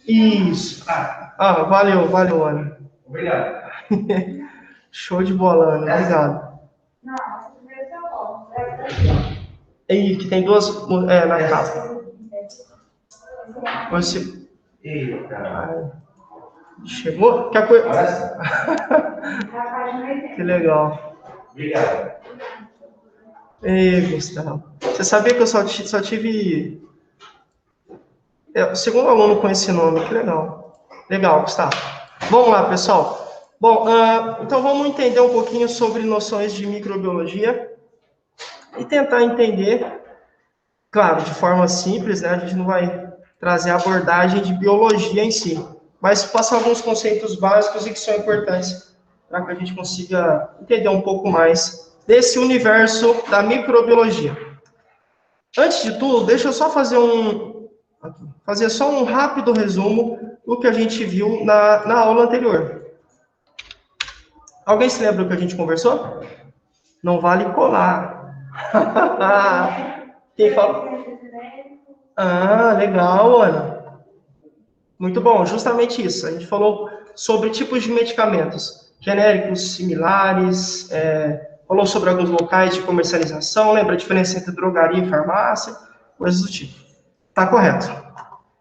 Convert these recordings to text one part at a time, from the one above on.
Isso. Valeu, Ana. Obrigado. Show de bola, Ana. Obrigado. Aí, que tem duas na capa. Você... Chegou? Quer coisa? Que legal. Obrigado. Ei, Gustavo. Você sabia que eu só tive... o segundo aluno com esse nome. Que legal. Legal, Gustavo. Vamos lá, pessoal. Bom, então vamos entender um pouquinho sobre noções de microbiologia e tentar entender, claro, de forma simples, né? A gente não vai trazer a abordagem de biologia em si, mas passar alguns conceitos básicos e que são importantes para que a gente consiga entender um pouco mais desse universo da microbiologia. Antes de tudo, deixa eu só fazer só um rápido resumo do que a gente viu na aula anterior. Alguém se lembra do que a gente conversou? Não vale colar. Quem fala? Legal, Ana. Muito bom, justamente isso. A gente falou sobre tipos de medicamentos, genéricos, similares, falou sobre alguns locais de comercialização, lembra a diferença entre drogaria e farmácia, coisas do tipo. Tá correto.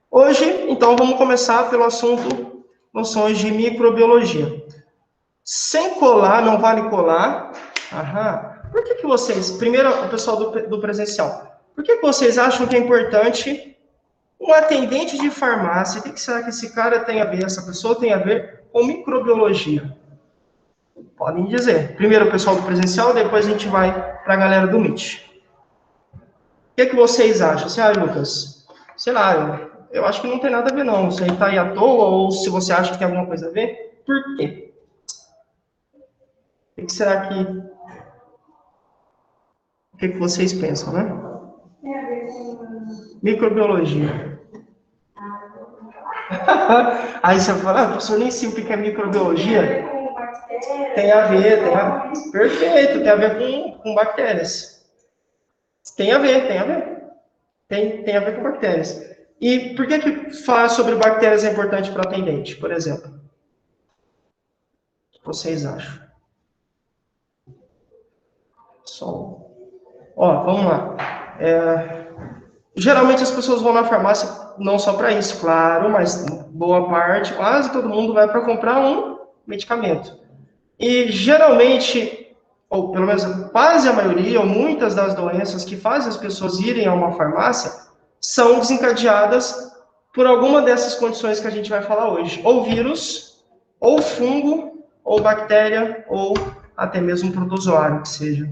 Hoje, então, vamos começar pelo assunto noções de microbiologia. Sem colar, não vale colar. Por que vocês, primeiro o pessoal do presencial, por que vocês acham que é importante um atendente de farmácia? O que será que esse cara tem a ver, essa pessoa tem a ver com microbiologia? Podem dizer. Primeiro o pessoal do presencial, depois a gente vai para a galera do Meet. O que vocês acham? Lucas, sei lá, eu acho que não tem nada a ver não. Você está aí à toa, ou se você acha que tem alguma coisa a ver, por quê? O que será que... O que vocês pensam, né? Tem a ver com... Microbiologia. Aí você fala, professor, nem sei o que é microbiologia. Tem a ver. Perfeito, tem a ver com bactérias. Tem a ver. Tem a ver com bactérias. E por que falar sobre bactérias é importante para atendente, por exemplo? O que vocês acham? Vamos lá. Geralmente as pessoas vão na farmácia não só para isso, claro, mas boa parte, quase todo mundo vai para comprar um medicamento. E geralmente, ou pelo menos quase a maioria, ou muitas das doenças que fazem as pessoas irem a uma farmácia são desencadeadas por alguma dessas condições que a gente vai falar hoje. Ou vírus, ou fungo, ou bactéria, ou até mesmo protozoário, que seja.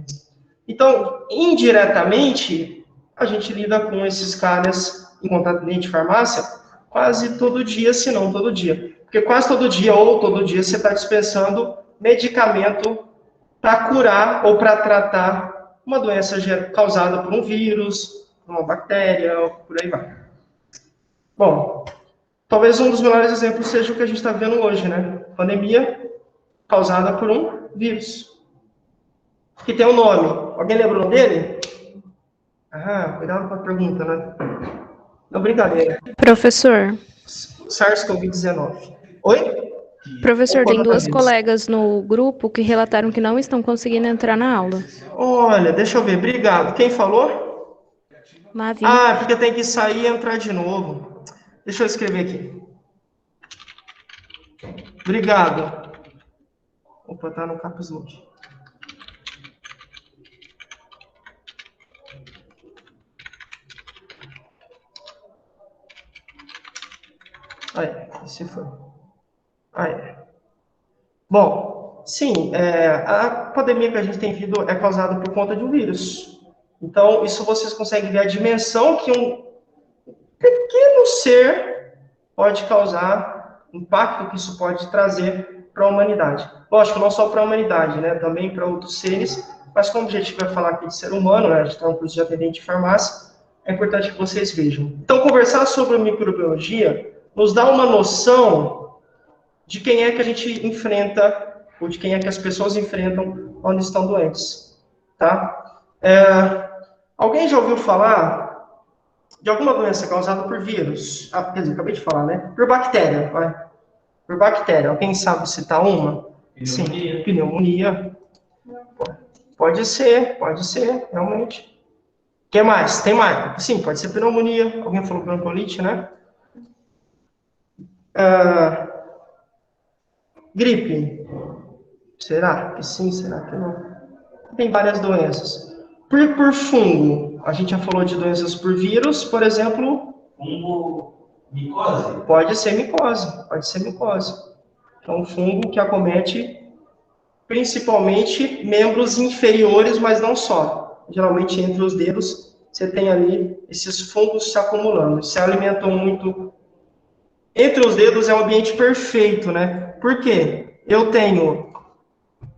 Então, indiretamente, a gente lida com esses caras em contato de farmácia quase todo dia, se não todo dia. Porque quase todo dia, ou todo dia, você está dispensando medicamento para curar ou para tratar uma doença causada por um vírus, uma bactéria, ou por aí vai. Bom, talvez um dos melhores exemplos seja o que a gente está vendo hoje, né? Pandemia causada por um vírus. Que tem um nome. Alguém lembrou dele? Cuidado com a pergunta, né? Não, brincadeira. Professor. SARS-CoV-19. Oi? Professor, tem duas colegas no grupo que relataram que não estão conseguindo entrar na aula. Olha, deixa eu ver. Obrigado. Quem falou? Mavi. Porque tem que sair e entrar de novo. Deixa eu escrever aqui. Obrigado. Opa, tá no caps lock. Esse foi. Bom, sim, a pandemia que a gente tem vindo é causada por conta de um vírus. Então, isso vocês conseguem ver a dimensão que um pequeno ser pode causar, o impacto que isso pode trazer para a humanidade. Lógico, não só para a humanidade, né? Também para outros seres, mas como a gente vai falar aqui de ser humano, né? A gente está no curso de atendente de farmácia, é importante que vocês vejam. Então, conversar sobre microbiologia nos dá uma noção de quem é que a gente enfrenta, ou de quem é que as pessoas enfrentam quando estão doentes, tá? Alguém já ouviu falar de alguma doença causada por vírus. Ah, quer dizer, acabei de falar, né? Por bactéria, vai. Por bactéria. Alguém sabe citar uma? Sim, pneumonia. Pode ser, realmente. O que mais? Tem mais? Sim, pode ser pneumonia. Alguém falou bronquiolite, né? Gripe. Será que sim? Será que não? Tem várias doenças. Por fungo, a gente já falou de doenças por vírus, por exemplo. Fungo, micose? Pode ser micose, pode ser micose. É um fungo que acomete principalmente membros inferiores, mas não só. Geralmente entre os dedos, você tem ali esses fungos se acumulando. Se alimentam muito. Entre os dedos é um ambiente perfeito, né? Por quê? Eu tenho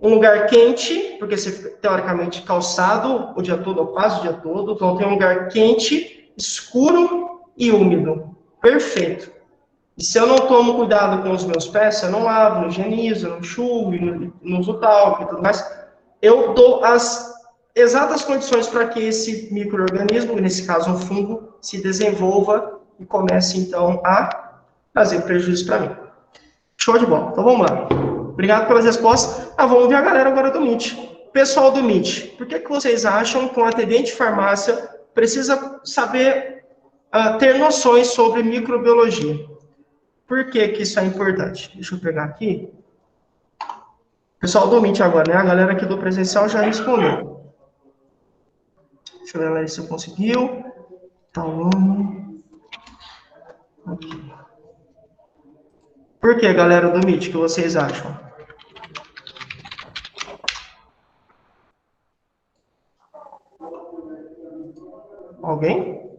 um lugar quente, porque você fica teoricamente calçado o dia todo, ou quase o dia todo, então tem um lugar quente, escuro e úmido. Perfeito. E se eu não tomo cuidado com os meus pés, se eu não lavo, não higienizo, não enxugo, não uso talco e tudo mais, eu dou as exatas condições para que esse micro-organismo, nesse caso um fungo, se desenvolva e comece então a fazer prejuízo para mim. Show de bola. Então vamos lá. Obrigado pelas respostas. Vamos ver a galera agora do MIT. Pessoal do MIT, por que vocês acham que um atendente de farmácia precisa saber ter noções sobre microbiologia? Por que isso é importante? Deixa eu pegar aqui. Pessoal do MIT agora, né? A galera aqui do presencial já respondeu. Deixa eu ver se eu conseguiu. Então, aqui. Por que, galera do MIT, que vocês acham? Alguém?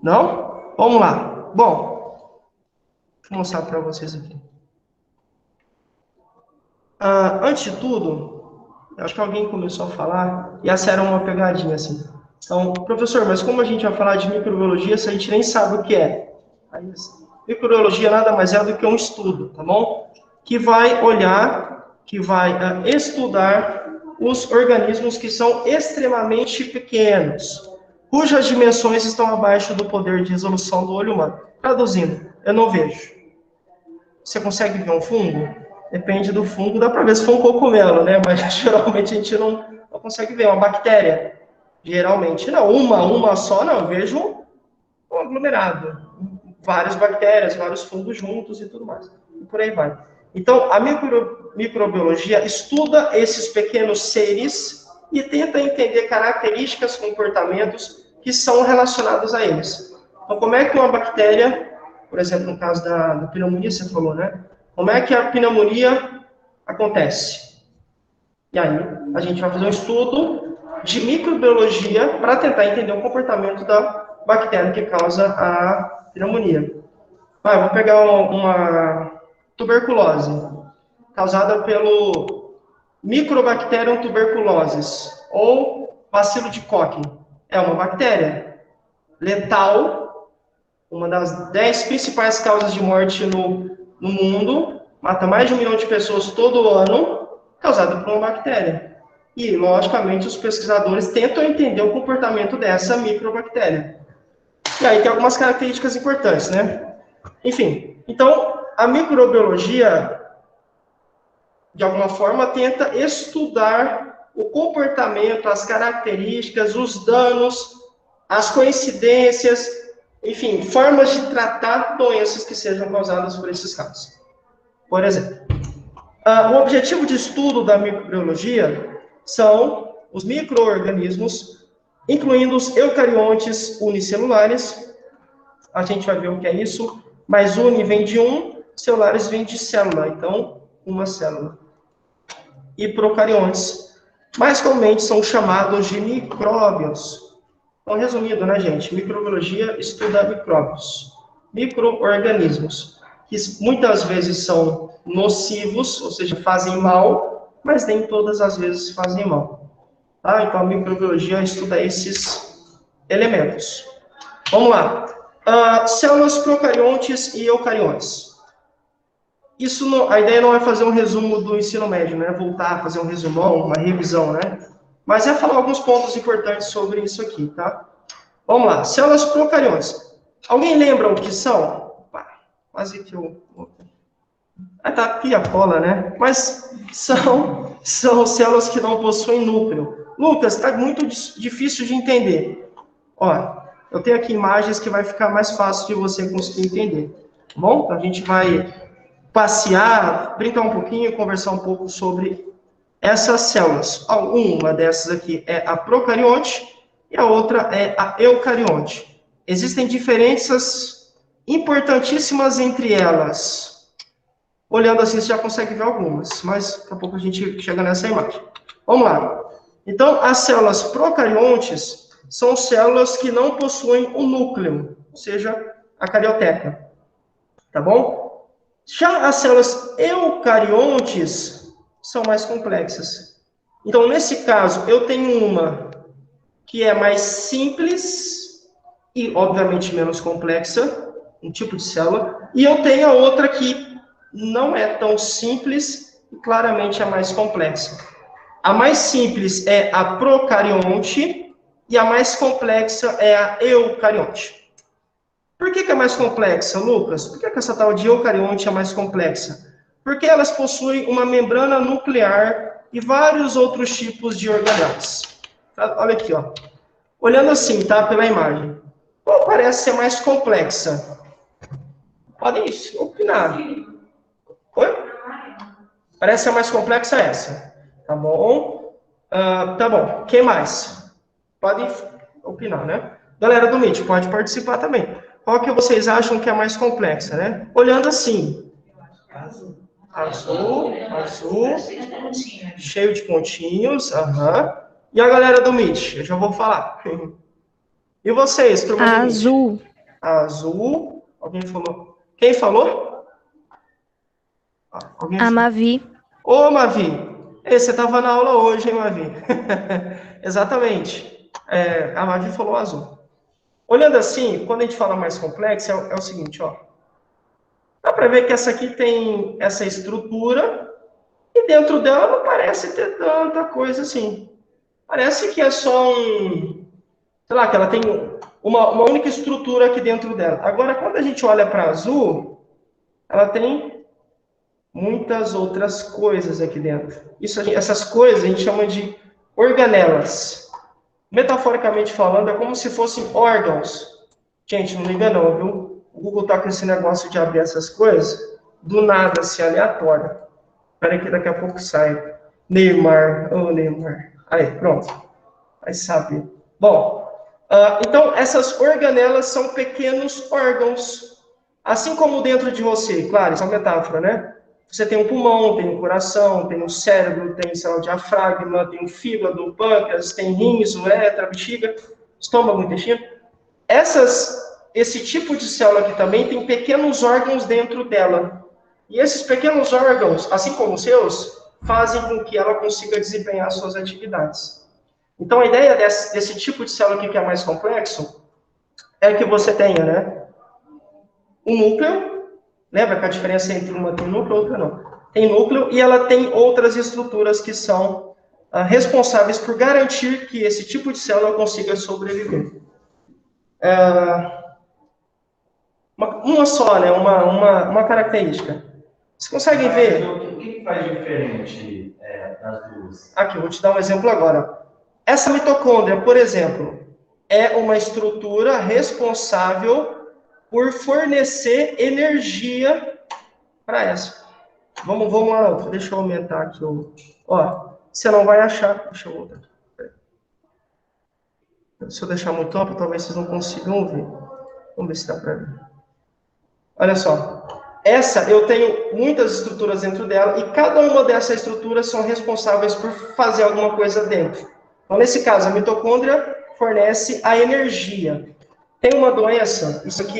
Não? Vamos lá. Bom, deixa eu mostrar para vocês aqui. Antes de tudo, acho que alguém começou a falar, e essa era uma pegadinha, assim. Então, professor, mas como a gente vai falar de microbiologia se a gente nem sabe o que é? Microbiologia nada mais é do que um estudo, tá bom? Que vai olhar, que vai estudar os organismos que são extremamente pequenos, cujas dimensões estão abaixo do poder de resolução do olho humano. Traduzindo, eu não vejo. Você consegue ver um fungo? Depende do fungo, dá para ver se for um cogumelo, né? Mas geralmente a gente não consegue ver. Uma bactéria, geralmente não. Uma só, não. Eu vejo um aglomerado. Várias bactérias, vários fungos juntos e tudo mais. E por aí vai. Então, a microbiologia estuda esses pequenos seres e tenta entender características, comportamentos que são relacionados a eles. Então, como é que uma bactéria, por exemplo, no caso da pneumonia, você falou, né? Como é que a pneumonia acontece? E aí, a gente vai fazer um estudo de microbiologia para tentar entender o comportamento da bactéria que causa a pneumonia. Vou pegar uma tuberculose, causada pelo Microbacterium tuberculosis, ou bacilo de Koch. É uma bactéria letal, uma das 10 principais causas de morte no mundo, mata mais de 1 milhão de pessoas todo ano, causada por uma bactéria. E, logicamente, os pesquisadores tentam entender o comportamento dessa microbactéria. E aí tem algumas características importantes, né? Enfim, então, a microbiologia, de alguma forma, tenta estudar o comportamento, as características, os danos, as coincidências, enfim, formas de tratar doenças que sejam causadas por esses casos. Por exemplo, o objetivo de estudo da microbiologia são os micro-organismos, incluindo os eucariontes unicelulares. A gente vai ver o que é isso, mas uni vem de um, celulares vem de célula, então, uma célula. E procariontes, mais comumente são chamados de micróbios. Então, resumido, né, gente? Microbiologia estuda micróbios, micro-organismos, que muitas vezes são nocivos, ou seja, fazem mal, mas nem todas as vezes fazem mal. Tá? Então, a microbiologia estuda esses elementos. Vamos lá. Células procariontes e eucariontes. A ideia não é fazer um resumo do ensino médio, né? Voltar a fazer um resumão, uma revisão, né? Mas é falar alguns pontos importantes sobre isso aqui, tá? Vamos lá, células procariontes. Alguém lembra o que são? Opa, quase que eu... Ah, tá aqui a cola, né? Mas são células que não possuem núcleo. Lucas, está muito difícil de entender. Ó, eu tenho aqui imagens que vai ficar mais fácil de você conseguir entender. Tá bom? A gente vai passear, brincar um pouquinho, conversar um pouco sobre essas células. Uma dessas aqui é a procarionte e a outra é a eucarionte. Existem diferenças importantíssimas entre elas. Olhando assim, você já consegue ver algumas, mas daqui a pouco a gente chega nessa imagem. Vamos lá. Então, as células procariontes são células que não possuem o núcleo, ou seja, a carioteca. Tá bom? Já as células eucariontes são mais complexas. Então, nesse caso, eu tenho uma que é mais simples e, obviamente, menos complexa, um tipo de célula, e eu tenho a outra que não é tão simples e claramente é mais complexa. A mais simples é a procarionte e a mais complexa é a eucarionte. Por que é mais complexa, Lucas? Por que essa tal de eucarionte é mais complexa? Porque elas possuem uma membrana nuclear e vários outros tipos de organelas. Olha aqui, ó. Olhando assim, tá? Pela imagem. Qual parece ser mais complexa? Podem opinar. Oi? Parece ser mais complexa essa. Tá bom? Tá bom. Quem mais? Podem opinar, né? Galera do Meet, pode participar também. Qual que vocês acham que é mais complexa, né? Olhando assim. Azul. Cheio de pontinhos. E a galera do Meet? Eu já vou falar. E vocês, turma do Meet? Azul. Azul. Alguém falou? Quem falou? Alguém A Mavi. Ô, Mavi. Ei, você estava na aula hoje, hein, Mavi? Exatamente. A Mavi falou azul. Olhando assim, quando a gente fala mais complexo, é o seguinte, ó. Dá para ver que essa aqui tem essa estrutura e dentro dela não parece ter tanta coisa assim. Parece que é só sei lá, que ela tem uma única estrutura aqui dentro dela. Agora, quando a gente olha para azul, ela tem muitas outras coisas aqui dentro. Essas coisas a gente chama de organelas. Metaforicamente falando, é como se fossem órgãos. Gente, não liga não, viu? O Google tá com esse negócio de abrir essas coisas do nada, assim, aleatório. Espera que daqui a pouco sai. Neymar, Neymar. Aí, pronto. Aí sabe. Bom, então essas organelas são pequenos órgãos. Assim como dentro de você, claro, isso é uma metáfora, né? Você tem um pulmão, tem um coração, tem um cérebro, tem o diafragma, tem o fígado, o pâncreas, tem rins, uretra, bexiga, estômago, intestino. Esse tipo de célula aqui também tem pequenos órgãos dentro dela. E esses pequenos órgãos, assim como os seus, fazem com que ela consiga desempenhar suas atividades. Então, a ideia desse tipo de célula aqui que é mais complexo é que você tenha, né, um núcleo. Lembra que a diferença entre uma tem núcleo e outra não? Tem núcleo e ela tem outras estruturas que são responsáveis por garantir que esse tipo de célula consiga sobreviver. Uma só, né? Uma característica. Vocês conseguem ver? O que faz diferente das duas? Aqui, eu vou te dar um exemplo agora. Essa mitocôndria, por exemplo, é uma estrutura responsável por fornecer energia para essa. Vamos lá, deixa eu aumentar aqui. Ó, você não vai achar. Deixa eu voltar. Se eu deixar muito amplo, talvez vocês não consigam ver. Vamos ver se dá para ver. Olha só. Essa, eu tenho muitas estruturas dentro dela, e cada uma dessas estruturas são responsáveis por fazer alguma coisa dentro. Então, nesse caso, a mitocôndria fornece a energia. Tem uma doença, isso aqui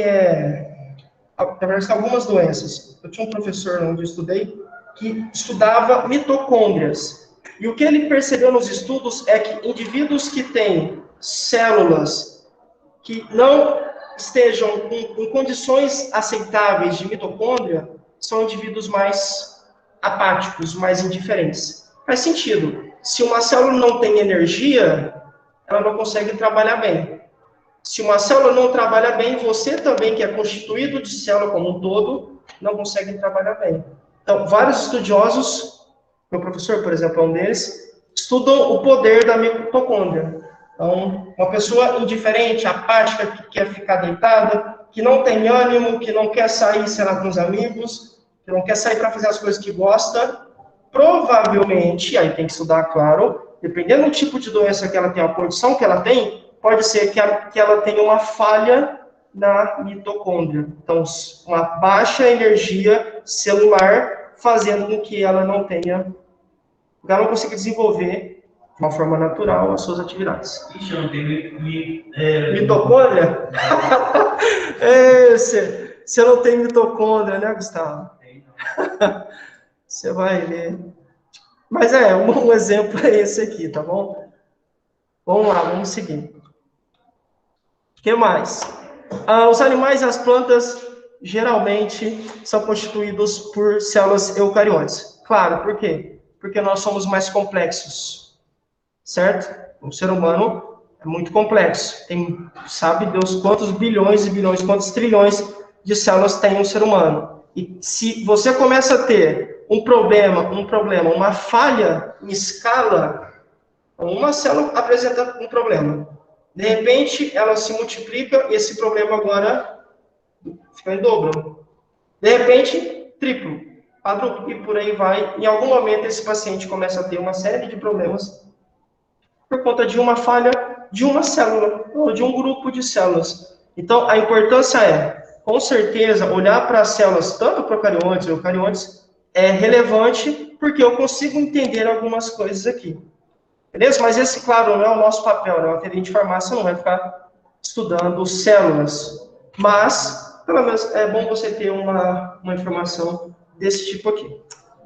na verdade, tem algumas doenças. Eu tinha um professor onde eu estudei, que estudava mitocôndrias. E o que ele percebeu nos estudos é que indivíduos que têm células que não estejam em condições aceitáveis de mitocôndria são indivíduos mais apáticos, mais indiferentes. Faz sentido. Se uma célula não tem energia, ela não consegue trabalhar bem. Se uma célula não trabalha bem, você também, que é constituído de célula como um todo, não consegue trabalhar bem. Então, vários estudiosos, meu professor, por exemplo, é um deles, estudam o poder da mitocôndria. Então, uma pessoa indiferente, apática, que quer ficar deitada, que não tem ânimo, que não quer sair, sei lá, com os amigos, que não quer sair para fazer as coisas que gosta, provavelmente, aí tem que estudar, claro, dependendo do tipo de doença que ela tem, a condição que ela tem, pode ser que ela tenha uma falha na mitocôndria. Então, uma baixa energia celular, fazendo com que ela não consiga desenvolver de uma forma natural as suas atividades. Ixi, eu não tenho mitocôndria? Você não tem mitocôndria, né, Gustavo? Você vai ver. Mas um exemplo é esse aqui, tá bom? Vamos lá, vamos seguir. O que mais? Os animais e as plantas geralmente são constituídos por células eucariotes. Claro, por quê? Porque nós somos mais complexos, certo? O ser humano é muito complexo. Tem, sabe Deus quantos bilhões e bilhões, quantos trilhões de células tem um ser humano. E se você começa a ter um problema, uma falha em escala, uma célula apresenta um problema. De repente, ela se multiplica e esse problema agora fica em dobro. De repente, triplo, quadruplo, e por aí vai. Em algum momento, esse paciente começa a ter uma série de problemas por conta de uma falha de uma célula, ou de um grupo de células. Então, a importância com certeza, olhar para as células, tanto procariontes e eucariontes, é relevante, porque eu consigo entender algumas coisas aqui. Beleza? Mas esse, claro, não é o nosso papel, né? O atendente de farmácia não vai ficar estudando células. Mas, pelo menos, é bom você ter uma informação desse tipo aqui.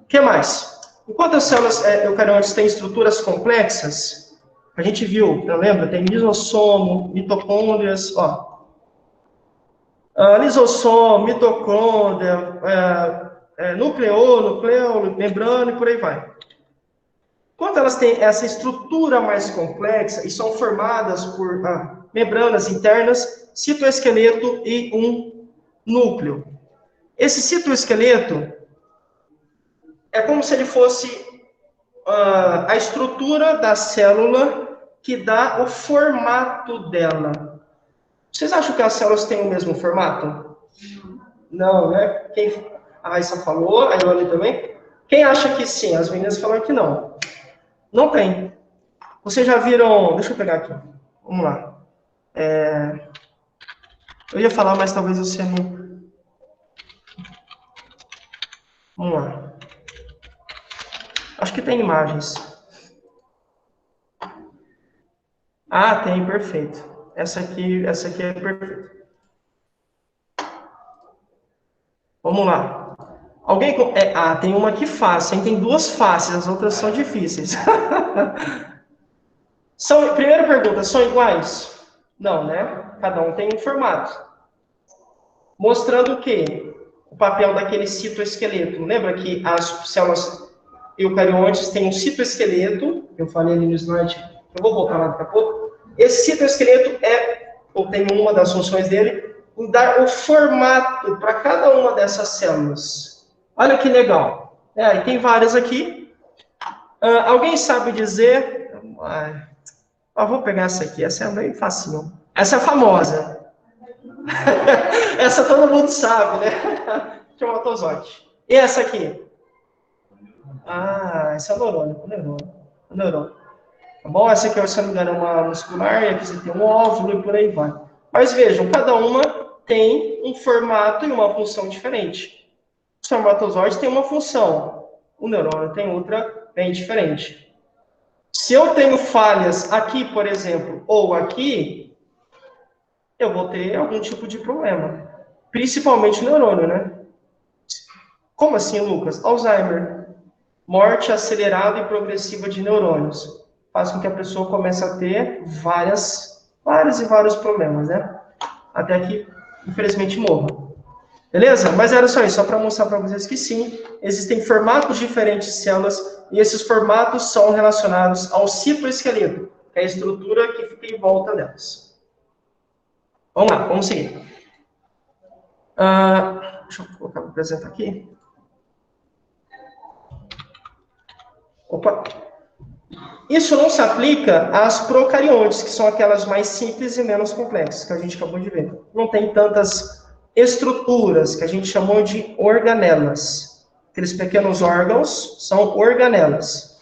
O que mais? Enquanto as células eucariontes têm estruturas complexas, a gente viu, não lembra? Tem lisossomo, mitocôndrias, lisossomo, mitocôndria, nucleolo, membrana e por aí vai. Quando elas têm essa estrutura mais complexa e são formadas por membranas internas, citoesqueleto e um núcleo. Esse citoesqueleto é como se ele fosse a estrutura da célula que dá o formato dela. Vocês acham que as células têm o mesmo formato? Não, né? A Raíssa falou, a Ione também. Quem acha que sim? As meninas falaram que não. Não tem. Vocês já viram... Deixa eu pegar aqui. Vamos lá. Eu ia falar, mas talvez você não... Vamos lá. Acho que tem imagens. Tem, perfeito. Essa aqui é perfeita. Vamos lá. Alguém... tem uma aqui fácil, hein? Tem duas fáceis, as outras são difíceis. Primeira pergunta, são iguais? Não, né? Cada um tem um formato. Mostrando o quê? O papel daquele citoesqueleto. Lembra que as células eucariontes têm um citoesqueleto, eu falei ali no slide, eu vou voltar lá daqui a pouco. Esse citoesqueleto tem uma das funções dele, em dar o formato para cada uma dessas células. Olha que legal. E tem várias aqui. Alguém sabe dizer... vou pegar essa aqui, essa é bem facinho. Essa é famosa. Essa todo mundo sabe, né? Espermatozoide. E essa aqui? Essa é o neurônio. Tá bom? Essa aqui, se não me engano, é uma muscular, e aqui você tem um óvulo e por aí vai. Mas vejam, cada uma tem um formato e uma função diferente. O espermatozoide tem uma função, o neurônio tem outra bem diferente. Se eu tenho falhas aqui, por exemplo, ou aqui, eu vou ter algum tipo de problema. Principalmente o neurônio, né? Como assim, Lucas? Alzheimer. Morte acelerada e progressiva de neurônios. Faz com que a pessoa comece a ter vários problemas, né? Até que, infelizmente, morra. Beleza? Mas era só isso, só para mostrar para vocês que sim, existem formatos diferentes de células, e esses formatos são relacionados ao citoesqueleto, que é a estrutura que fica em volta delas. Vamos lá, vamos seguir. Deixa eu colocar para apresentar aqui. Opa! Isso não se aplica às procariontes, que são aquelas mais simples e menos complexas, que a gente acabou de ver. Não tem tantas estruturas, que a gente chamou de organelas. Aqueles pequenos órgãos são organelas.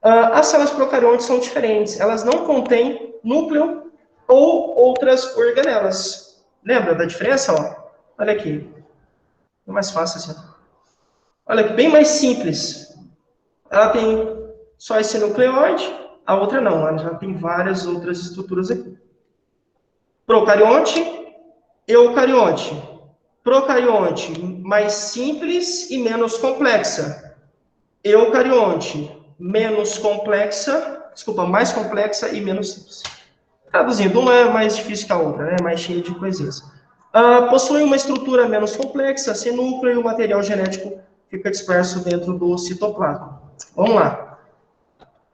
As células procariontes são diferentes. Elas não contêm núcleo ou outras organelas. Lembra da diferença? Ó? Olha aqui. É mais fácil assim. Olha aqui, bem mais simples. Ela tem só esse nucleóide, a outra não, ela já tem várias outras estruturas aqui. Procarionte, eucarionte. Procarionte, mais simples e menos complexa. Eucarionte, menos complexa, desculpa, mais complexa e menos simples. Traduzindo, uma é mais difícil que a outra, né? Mais cheia de coisinhas. Possui uma estrutura menos complexa, sem núcleo, e o material genético fica disperso dentro do citoplasma. Vamos lá.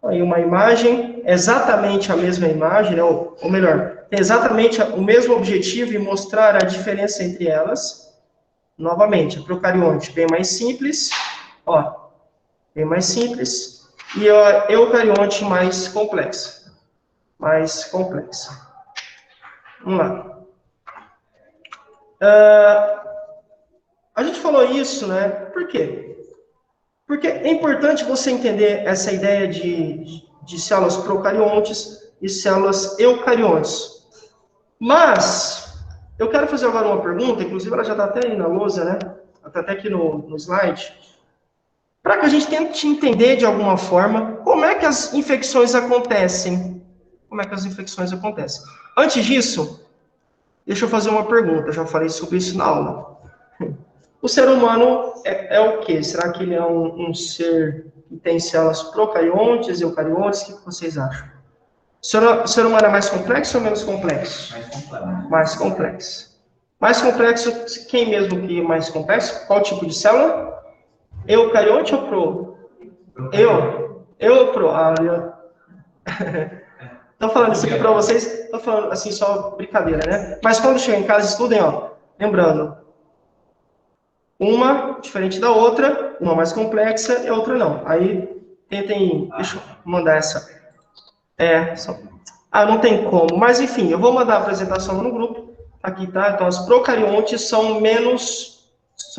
Aí uma imagem, exatamente a mesma imagem, né? ou melhor, tem exatamente o mesmo objetivo e mostrar a diferença entre elas. Novamente, a procarionte bem mais simples, ó, bem mais simples, e a eucarionte mais complexa. Mais complexa. Vamos lá. A gente falou isso, né? Por quê? Porque é importante você entender essa ideia de células procariontes e células eucariontes. Mas, eu quero fazer agora uma pergunta, inclusive ela já está até aí na lousa, né? Está até aqui no slide. Para que a gente tente entender de alguma forma como é que as infecções acontecem. Como é que as infecções acontecem. Antes disso, deixa eu fazer uma pergunta, eu já falei sobre isso na aula. O ser humano é o quê? Será que ele é um ser que tem células procariontes, eucariontes? O que vocês acham? O ser humano é mais complexo ou menos complexo? Mais complexo. Mais complexo. Mais complexo, quem mesmo que é mais complexo? Qual tipo de célula? Eucarionte ou pro? Eu pro. Estou falando isso aqui para vocês, estou falando assim, só brincadeira, né? Mas quando chega em casa, estudem, ó. Lembrando, uma diferente da outra, uma mais complexa e a outra não. Aí, tentem... Deixa eu mandar essa. Não tem como. Mas, enfim, eu vou mandar a apresentação no grupo. Aqui, tá? Então, as procariontes são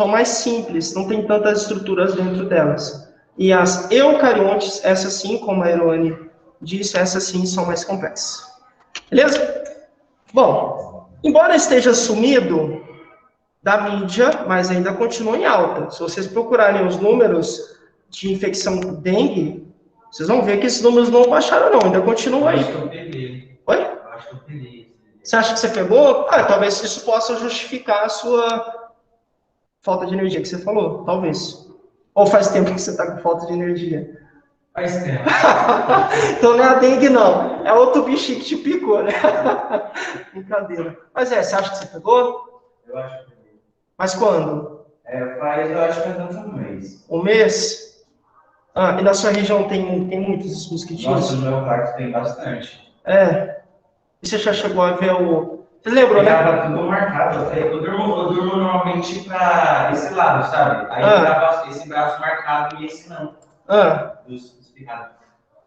mais simples, não tem tantas estruturas dentro delas. E as eucariontes, essas sim, como a Erone disse, essas sim são mais complexas. Beleza? Bom, embora esteja sumido da mídia, mas ainda continua em alta. Se vocês procurarem os números de infecção com dengue, vocês vão ver que esses números não baixaram, não. Ainda continuam aí. Eu acho que eu peguei. Oi? Eu acho que eu peguei. Você acha que você pegou? Talvez isso possa justificar a sua falta de energia que você falou. Talvez. Ou faz tempo que você está com falta de energia? Faz tempo. Então não é a dengue, não. É outro bichinho que te picou, né? Brincadeira. Mas você acha que você pegou? Eu acho que peguei. Mas quando? Eu acho que faz um mês. Um mês? E na sua região tem muitos mosquitinhos? Nossa, no meu quarto tem bastante. E você já chegou a ver o... Você lembrou, né? Tava tudo marcado. Eu durmo normalmente para esse lado, sabe? Aí tava esse braço marcado e esse não. Dos picados.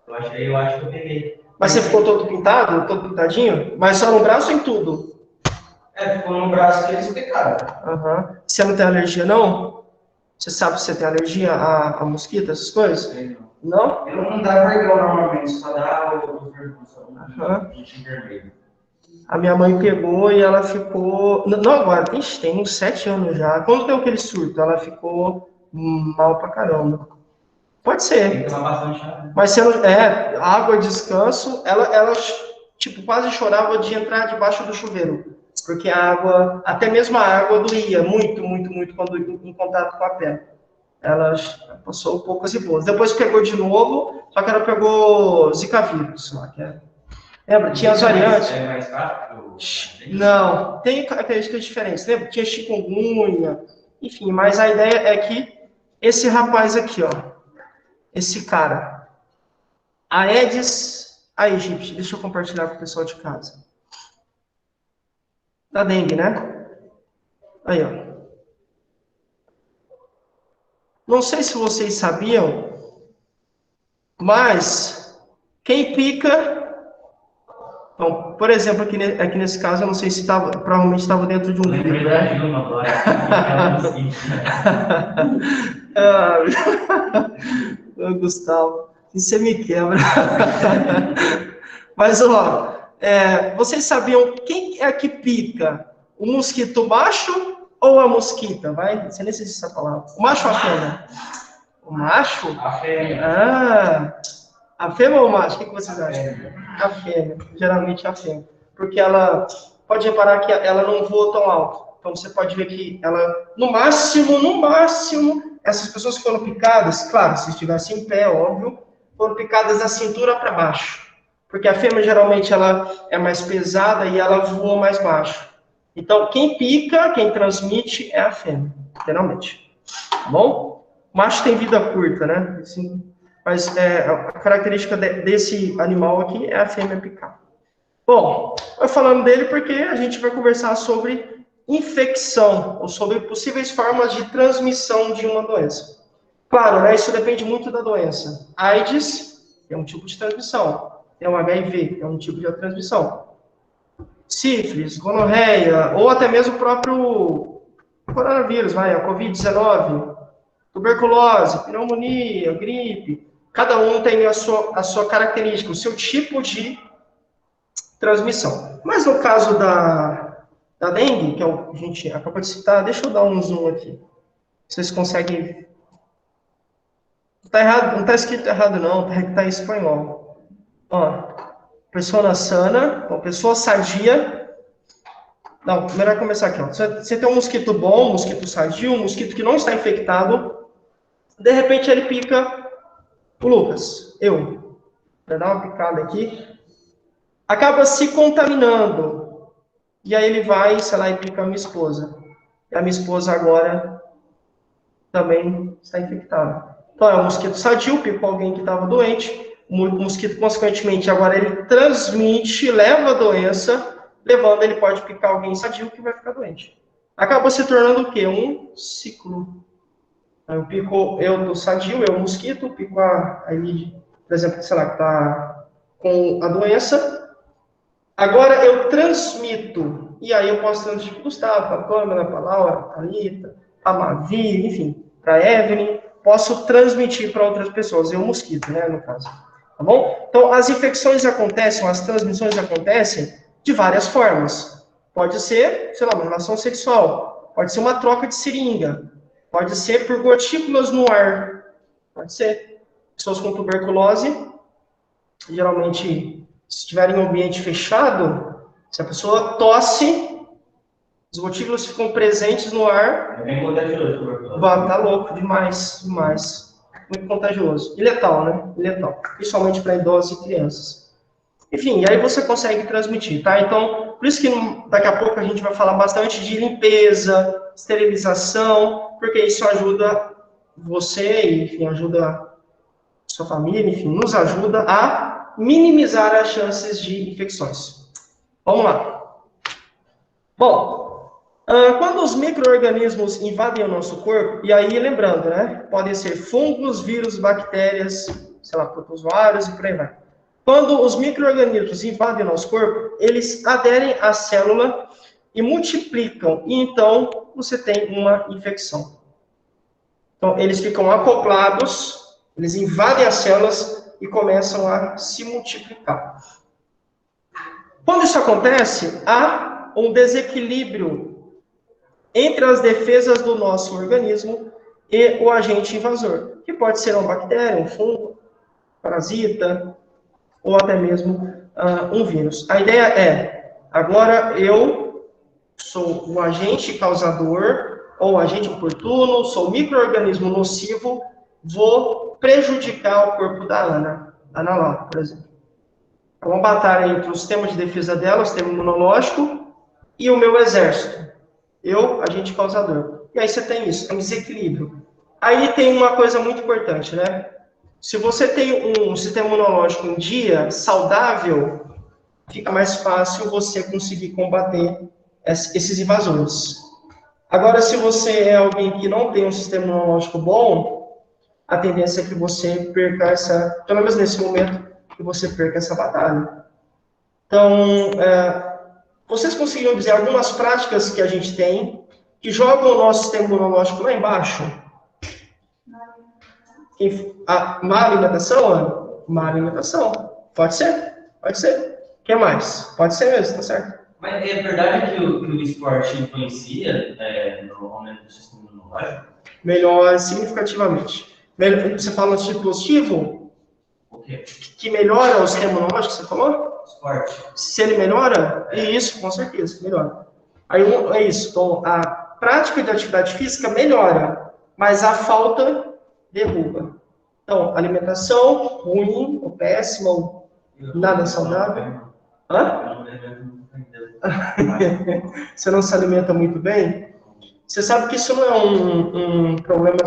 Eu acho que eu peguei. Mas você ficou todo pintado? Todo pintadinho? Mas só no braço ou em tudo? Ficou no braço que eles picaram. Você não tem alergia, não? Você sabe se você tem alergia a mosquito, essas coisas? Não? Eu não dá vergão normalmente, só dá o vermelho. A minha mãe pegou e ela ficou... Não agora, tem uns 7 anos já. Quando deu aquele surto, ela ficou mal pra caramba. Pode ser. Tem que tomar bastante água. Mas se ela... água, descanso, ela tipo, quase chorava de entrar debaixo do chuveiro. Porque a água, até mesmo a água doía muito, muito, muito quando em contato com a pele. Ela passou poucas e boas. Depois pegou de novo, só que ela pegou Zika vírus. Lembra? Tinha as variantes. É mais fácil? Não, tem características diferentes. Lembra? Tinha chikungunya, enfim, mas a ideia é que esse rapaz aqui, ó, esse cara, Aedes aegypti, deixa eu compartilhar com o pessoal de casa. da dengue, né? Aí, ó. Não sei se vocês sabiam, mas quem pica... Então, por exemplo, aqui nesse caso, eu não sei se estava, provavelmente estava dentro de um lembrei vidro, da né? Dilma agora. Gustavo, você me quebra. Mas, ó, vocês sabiam quem é que pica? O mosquito macho ou a mosquita? Vai, você nem sei se essa palavra. O macho ou a fêmea? O macho? A fêmea. Ah, a fêmea ou o macho? O que vocês acham? A fêmea, geralmente a fêmea. Porque ela, pode reparar que ela não voa tão alto. Então você pode ver que ela, no máximo, essas pessoas que foram picadas, claro, se estivessem em pé, óbvio, foram picadas da cintura para baixo. Porque a fêmea geralmente ela é mais pesada e ela voa mais baixo. Então quem pica, quem transmite é a fêmea, geralmente. Tá bom? O macho tem vida curta, né? Assim, mas a característica desse animal aqui é a fêmea picar. Bom, eu falando dele porque a gente vai conversar sobre infecção, ou sobre possíveis formas de transmissão de uma doença. Claro, né, isso depende muito da doença. AIDS é um tipo de transmissão. Tem o HIV, é um tipo de transmissão. Sífilis, gonorreia, ou até mesmo o próprio coronavírus, a Covid-19, tuberculose, pneumonia, gripe. Cada um tem a sua característica, o seu tipo de transmissão. Mas no caso da dengue, que a gente acabou de citar, deixa eu dar um zoom aqui. Vocês conseguem... Tá errado, não está escrito errado não, tá em espanhol. Ó, persona sana, ó, pessoa sadia. Não, melhor começar aqui, ó. Você tem um mosquito bom, um mosquito sadio, um mosquito que não está infectado. De repente ele pica o Lucas, eu. Vou dar uma picada aqui. Acaba se contaminando. E aí ele vai, sei lá, e pica a minha esposa. E a minha esposa agora também está infectada. Então é um mosquito sadio, picou alguém que estava doente. O mosquito, consequentemente, agora ele transmite, leva a doença, levando, ele pode picar alguém sadio que vai ficar doente. Acaba se tornando o quê? Um ciclo. Eu do sadio, eu mosquito, pico aí, por exemplo, sei lá, que está com a doença. Agora eu transmito, e aí eu posso transmitir para o Gustavo, para a Pâmela, para a Laura, para a Thalita, para a Mavi, enfim, para a Evelyn, posso transmitir para outras pessoas, eu mosquito, né, no caso, tá bom? Então, as infecções acontecem, as transmissões acontecem de várias formas. Pode ser, sei lá, uma relação sexual, pode ser uma troca de seringa, pode ser por gotículas no ar, pode ser. Pessoas com tuberculose, geralmente, se estiver em um ambiente fechado, se a pessoa tosse, os gotículos ficam presentes no ar. É bem contagioso. Tá louco, demais. Muito contagioso. E letal, né? Letal. Principalmente para idosos e crianças. Enfim, e aí você consegue transmitir, tá? Então, por isso que daqui a pouco a gente vai falar bastante de limpeza, esterilização, porque isso ajuda você, enfim, ajuda a sua família, enfim, nos ajuda a minimizar as chances de infecções. Vamos lá. Bom, quando os micro-organismos invadem o nosso corpo, e aí lembrando, né, podem ser fungos, vírus, bactérias, sei lá, protozoários e por aí vai. Quando os micro-organismos invadem o nosso corpo, eles aderem à célula e multiplicam, e então você tem uma infecção. Então, eles ficam acoplados, eles invadem as células e começam a se multiplicar. Quando isso acontece, há um desequilíbrio entre as defesas do nosso organismo e o agente invasor, que pode ser uma bactéria, um fungo, parasita, ou até mesmo um vírus. A ideia é, agora eu sou o agente causador, ou agente oportuno, sou micro-organismo nocivo, vou prejudicar o corpo da Ana Laura, por exemplo. É uma batalha entre o sistema de defesa dela, o sistema imunológico, e o meu exército. Eu, agente causador. E aí você tem isso, tem desequilíbrio. Aí tem uma coisa muito importante, né? Se você tem um sistema imunológico em dia, saudável, fica mais fácil você conseguir combater esses invasores. Agora, se você é alguém que não tem um sistema imunológico bom, a tendência é que você perca pelo menos nesse momento, que você perca essa batalha. Então, vocês conseguiram dizer algumas práticas que a gente tem que jogam o nosso sistema imunológico lá embaixo? Má alimentação, Ana? Má alimentação. Pode ser? Pode ser. O que mais? Pode ser mesmo, tá certo? Mas é verdade que o esporte influencia no aumento do sistema imunológico? Melhora significativamente. Você fala no tipo positivo? O quê? Que melhora o sistema imunológico, você falou? Esporte. Se ele melhora? Isso, com certeza, melhora. Aí é isso. Então, a prática de atividade física melhora, mas a falta derruba. Então, alimentação ruim, ou péssima, ou nada saudável. Hã? Você não se alimenta muito bem? Você sabe que isso não é um problema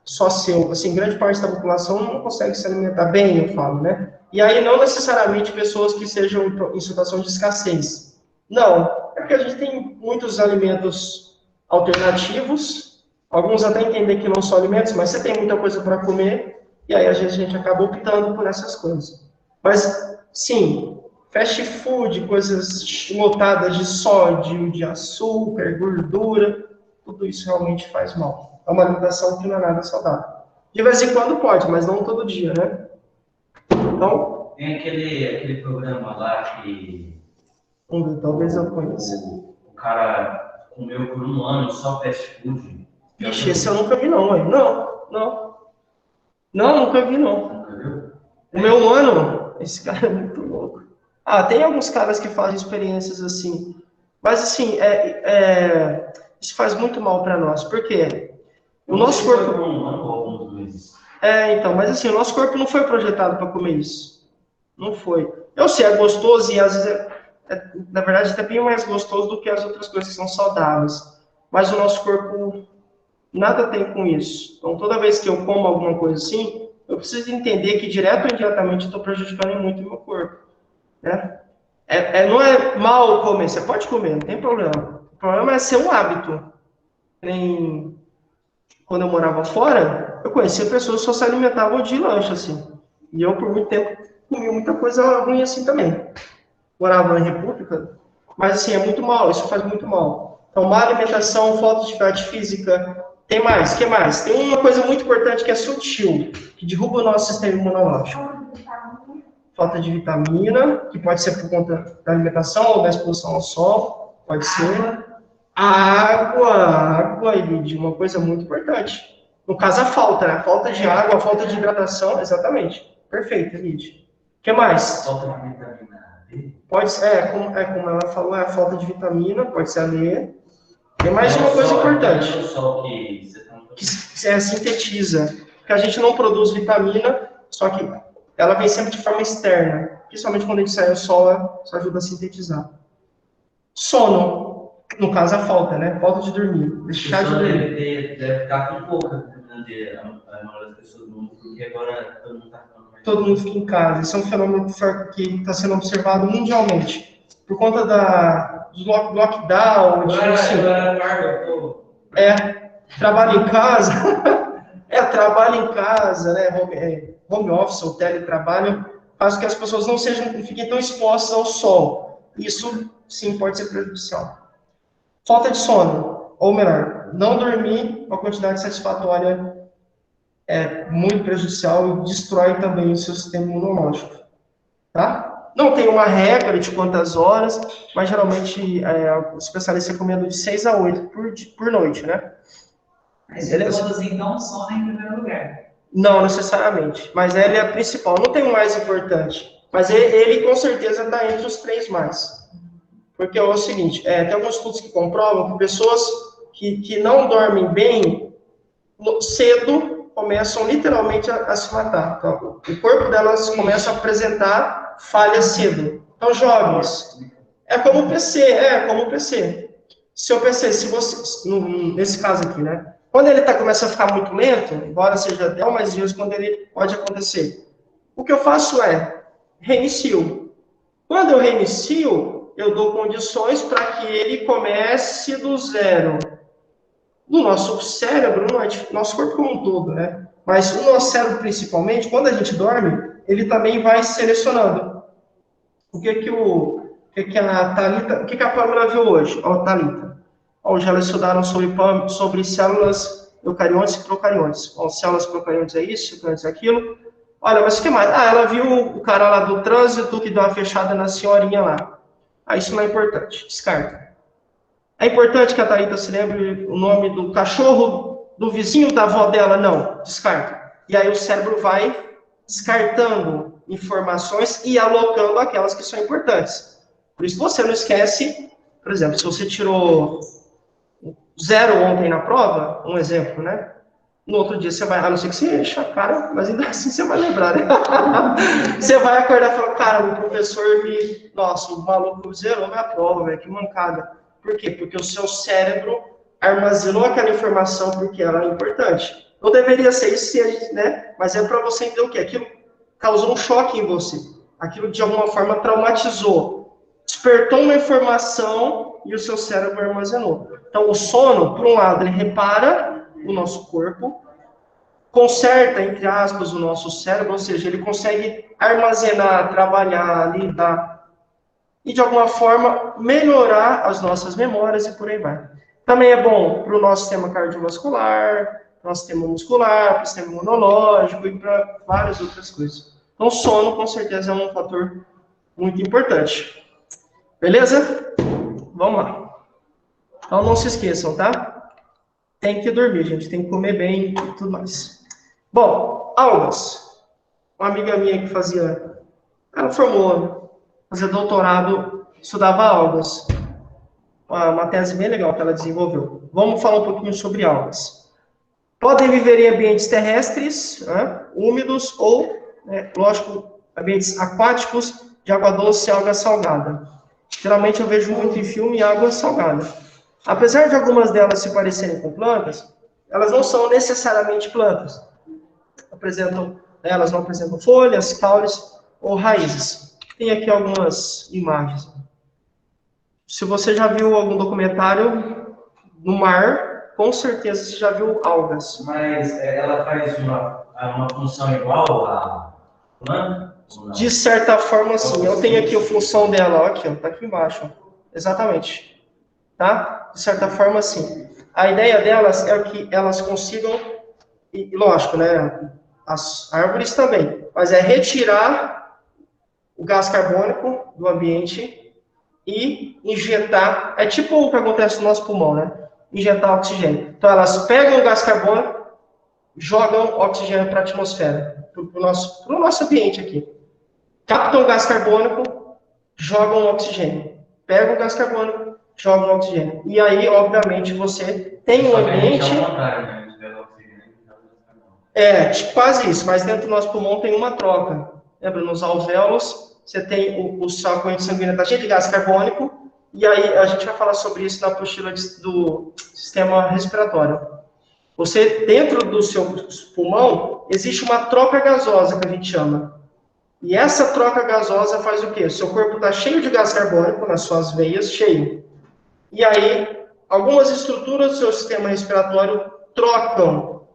só seu. Assim, grande parte da população não consegue se alimentar bem, eu falo, né? E aí não necessariamente pessoas que sejam em situação de escassez. Não, é porque a gente tem muitos alimentos alternativos, alguns até entendem que não são alimentos, mas você tem muita coisa para comer, e aí a gente acaba optando por essas coisas. Mas, sim, fast food, coisas lotadas de sódio, de açúcar, gordura, tudo isso realmente faz mal. É uma alimentação que não é nada saudável. De vez em quando pode, mas não todo dia, né? Então, tem aquele programa lá que... talvez eu conheça. O cara comeu por um ano só fast food. Vixe, esse eu nunca vi não, ué. Não, nunca vi não. Nunca viu? O meu ano, esse cara é muito louco. Tem alguns caras que fazem experiências assim. Mas assim, isso faz muito mal para nós. Por quê? O nosso corpo... então, mas assim, o nosso corpo não foi projetado para comer isso. Não foi. Eu sei, é gostoso e às vezes na verdade é bem mais gostoso do que as outras coisas que são saudáveis. Mas o nosso corpo nada tem com isso. Então, toda vez que eu como alguma coisa assim, eu preciso entender que direto ou indiretamente eu estou prejudicando muito o meu corpo. Né? Não é mal comer, você pode comer, não tem problema. O problema é ser um hábito. Quando eu morava fora, eu conhecia pessoas que só se alimentavam de lanche, assim. E eu, por muito tempo, comi muita coisa ruim assim também. Morava em república, mas assim, é muito mal, isso faz muito mal. Então, má alimentação, falta de atividade física. Tem mais, o que mais? Tem uma coisa muito importante que é sutil, que derruba o nosso sistema imunológico. Falta de vitamina, que pode ser por conta da alimentação ou da exposição ao sol, pode ser. Água, Elidio, uma coisa muito importante. No caso, a falta, né? A falta de água, a falta de hidratação, exatamente. Perfeito, Elidio. O que mais? Falta de vitamina D? Pode ser, como ela falou, é a falta de vitamina, pode ser a D. Tem mais uma coisa importante. Que sintetiza. Porque a gente não produz vitamina, só que ela vem sempre de forma externa. Principalmente quando a gente sai ao sol, isso ajuda a sintetizar. Sono. No caso, a falta, né? Falta de dormir. Deixar de dormir. Deve ficar com pouca vitamina D, a maioria das pessoas do mundo, porque agora todo mundo está ficando mais... Todo mundo fica em casa. Isso é um fenômeno que está sendo observado mundialmente. Por conta do lockdown, trabalho em casa. Trabalho em casa, né? Home office ou teletrabalho, faz com que as pessoas não fiquem tão expostas ao sol. Isso, sim, pode ser prejudicial. Falta de sono, ou melhor, não dormir uma quantidade satisfatória é muito prejudicial e destrói também o seu sistema imunológico. Tá? Não tem uma regra de quantas horas, mas geralmente o especialista recomenda de 6 a 8 por noite, né? Mas todos, então, sono em primeiro lugar. Não necessariamente, mas ele é a principal. Não tem o mais importante, mas ele com certeza está entre os 3 mais. Porque é o seguinte, tem alguns estudos que comprovam que pessoas que não dormem bem, cedo, começam literalmente a se matar. Então, o corpo delas começa a apresentar falhas cedo. Então, jovens, é como o PC. Seu PC, se você, nesse caso aqui, né? Quando ele começa a ficar muito lento, embora seja até mais dias quando ele pode acontecer, o que eu faço reinicio. Quando eu reinicio, eu dou condições para que ele comece do zero. No nosso cérebro, nosso corpo como um todo, né? Mas o nosso cérebro, principalmente, quando a gente dorme, ele também vai selecionando. O que a Thalita, o que a Pamela viu hoje? Ó, Thalita. Hoje elas estudaram sobre células eucariontes e procariontes. Ó, células procariontes é isso, eucariontes é aquilo. Olha, mas o que mais? Ah, ela viu o cara lá do trânsito que deu uma fechada na senhorinha lá. Ah, isso não é importante. Descarta. É importante que a Thalita se lembre o nome do cachorro do vizinho da avó dela? Não. Descarta. E aí o cérebro vai descartando informações e alocando aquelas que são importantes. Por isso você não esquece, por exemplo, se você tirou 0 ontem na prova, um exemplo, né? No outro dia você vai, a não ser que você enche a cara, mas ainda assim você vai lembrar, né? Você vai acordar e falar, cara, o professor nossa, o maluco zerou minha prova, velho, que mancada. Por quê? Porque o seu cérebro armazenou aquela informação porque ela é importante. Não deveria ser isso, né? Mas é para você entender o quê? Aquilo causou um choque em você. Aquilo, de alguma forma, traumatizou. Despertou uma informação e o seu cérebro armazenou. Então, o sono, por um lado, ele repara o nosso corpo, conserta, entre aspas, o nosso cérebro, ou seja, ele consegue armazenar, trabalhar, lidar, e de alguma forma melhorar as nossas memórias e por aí vai. Também é bom para o nosso sistema cardiovascular, para o nosso sistema muscular, para o sistema imunológico e para várias outras coisas. Então, sono, com certeza, é um fator muito importante. Beleza? Vamos lá. Então, não se esqueçam, tá? Tem que dormir, gente. Tem que comer bem e tudo mais. Bom, aulas. Uma amiga minha que ela formou, fazia doutorado, estudava algas. Uma tese bem legal que ela desenvolveu. Vamos falar um pouquinho sobre algas. Podem viver em ambientes terrestres, úmidos, ou, lógico, ambientes aquáticos, de água doce e água salgada. Geralmente eu vejo muito em filme água salgada. Apesar de algumas delas se parecerem com plantas, elas não são necessariamente plantas. Elas não apresentam folhas, caules ou raízes. Tem aqui algumas imagens. Se você já viu algum documentário no mar, com certeza você já viu algas. Mas ela faz uma função igual à planta? De certa forma, sim. Eu tenho aqui a função dela, ó, aqui, ó, tá aqui embaixo. Ó. Exatamente. Tá? De certa forma, sim. A ideia delas é que elas consigam, e lógico, né? As árvores também, mas é retirar o gás carbônico do ambiente e injetar, é tipo o que acontece no nosso pulmão, né? Injetar oxigênio. Então, elas pegam o gás carbônico, jogam oxigênio para a atmosfera, para o nosso ambiente aqui. Captam o gás carbônico, jogam oxigênio. Pegam o gás carbônico, jogam oxigênio. E aí, obviamente, você tem um ambiente... quase isso, mas dentro do nosso pulmão tem uma troca. Lembra, nos alvéolos, você tem a corrente sanguínea está cheia de gás carbônico, e aí a gente vai falar sobre isso na apostila do sistema respiratório. Você, dentro do seu pulmão, existe uma troca gasosa, que a gente chama. E essa troca gasosa faz o quê? O seu corpo está cheio de gás carbônico nas suas veias, cheio. E aí, algumas estruturas do seu sistema respiratório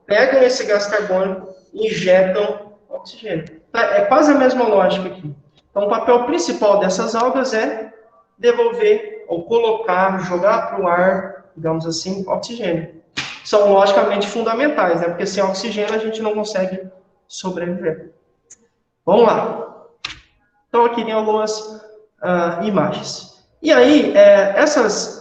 pegam esse gás carbônico e injetam oxigênio. É quase a mesma lógica aqui. Então, o papel principal dessas algas é devolver, ou colocar, jogar para o ar, digamos assim, oxigênio. São, logicamente, fundamentais, né? Porque sem oxigênio a gente não consegue sobreviver. Vamos lá. Então, aqui tem algumas imagens. E aí, essas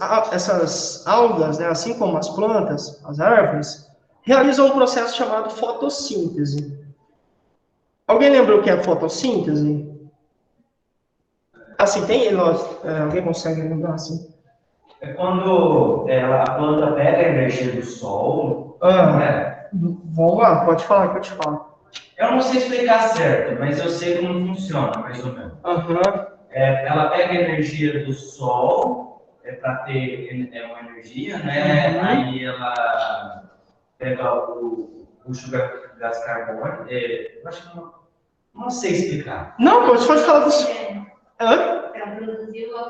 algas, né, assim como as plantas, as árvores, realizam um processo chamado fotossíntese. Alguém lembra o que é fotossíntese? Assim, alguém consegue lembrar assim? É quando a planta pega a energia do sol, né? Vamos lá, pode falar que eu te falo. Eu não sei explicar certo, mas eu sei como funciona, mais ou menos. Ela pega a energia do sol para ter uma energia, né? Aí ela pega o gás carbônico. Eu acho que não sei explicar. Não, pode falar você.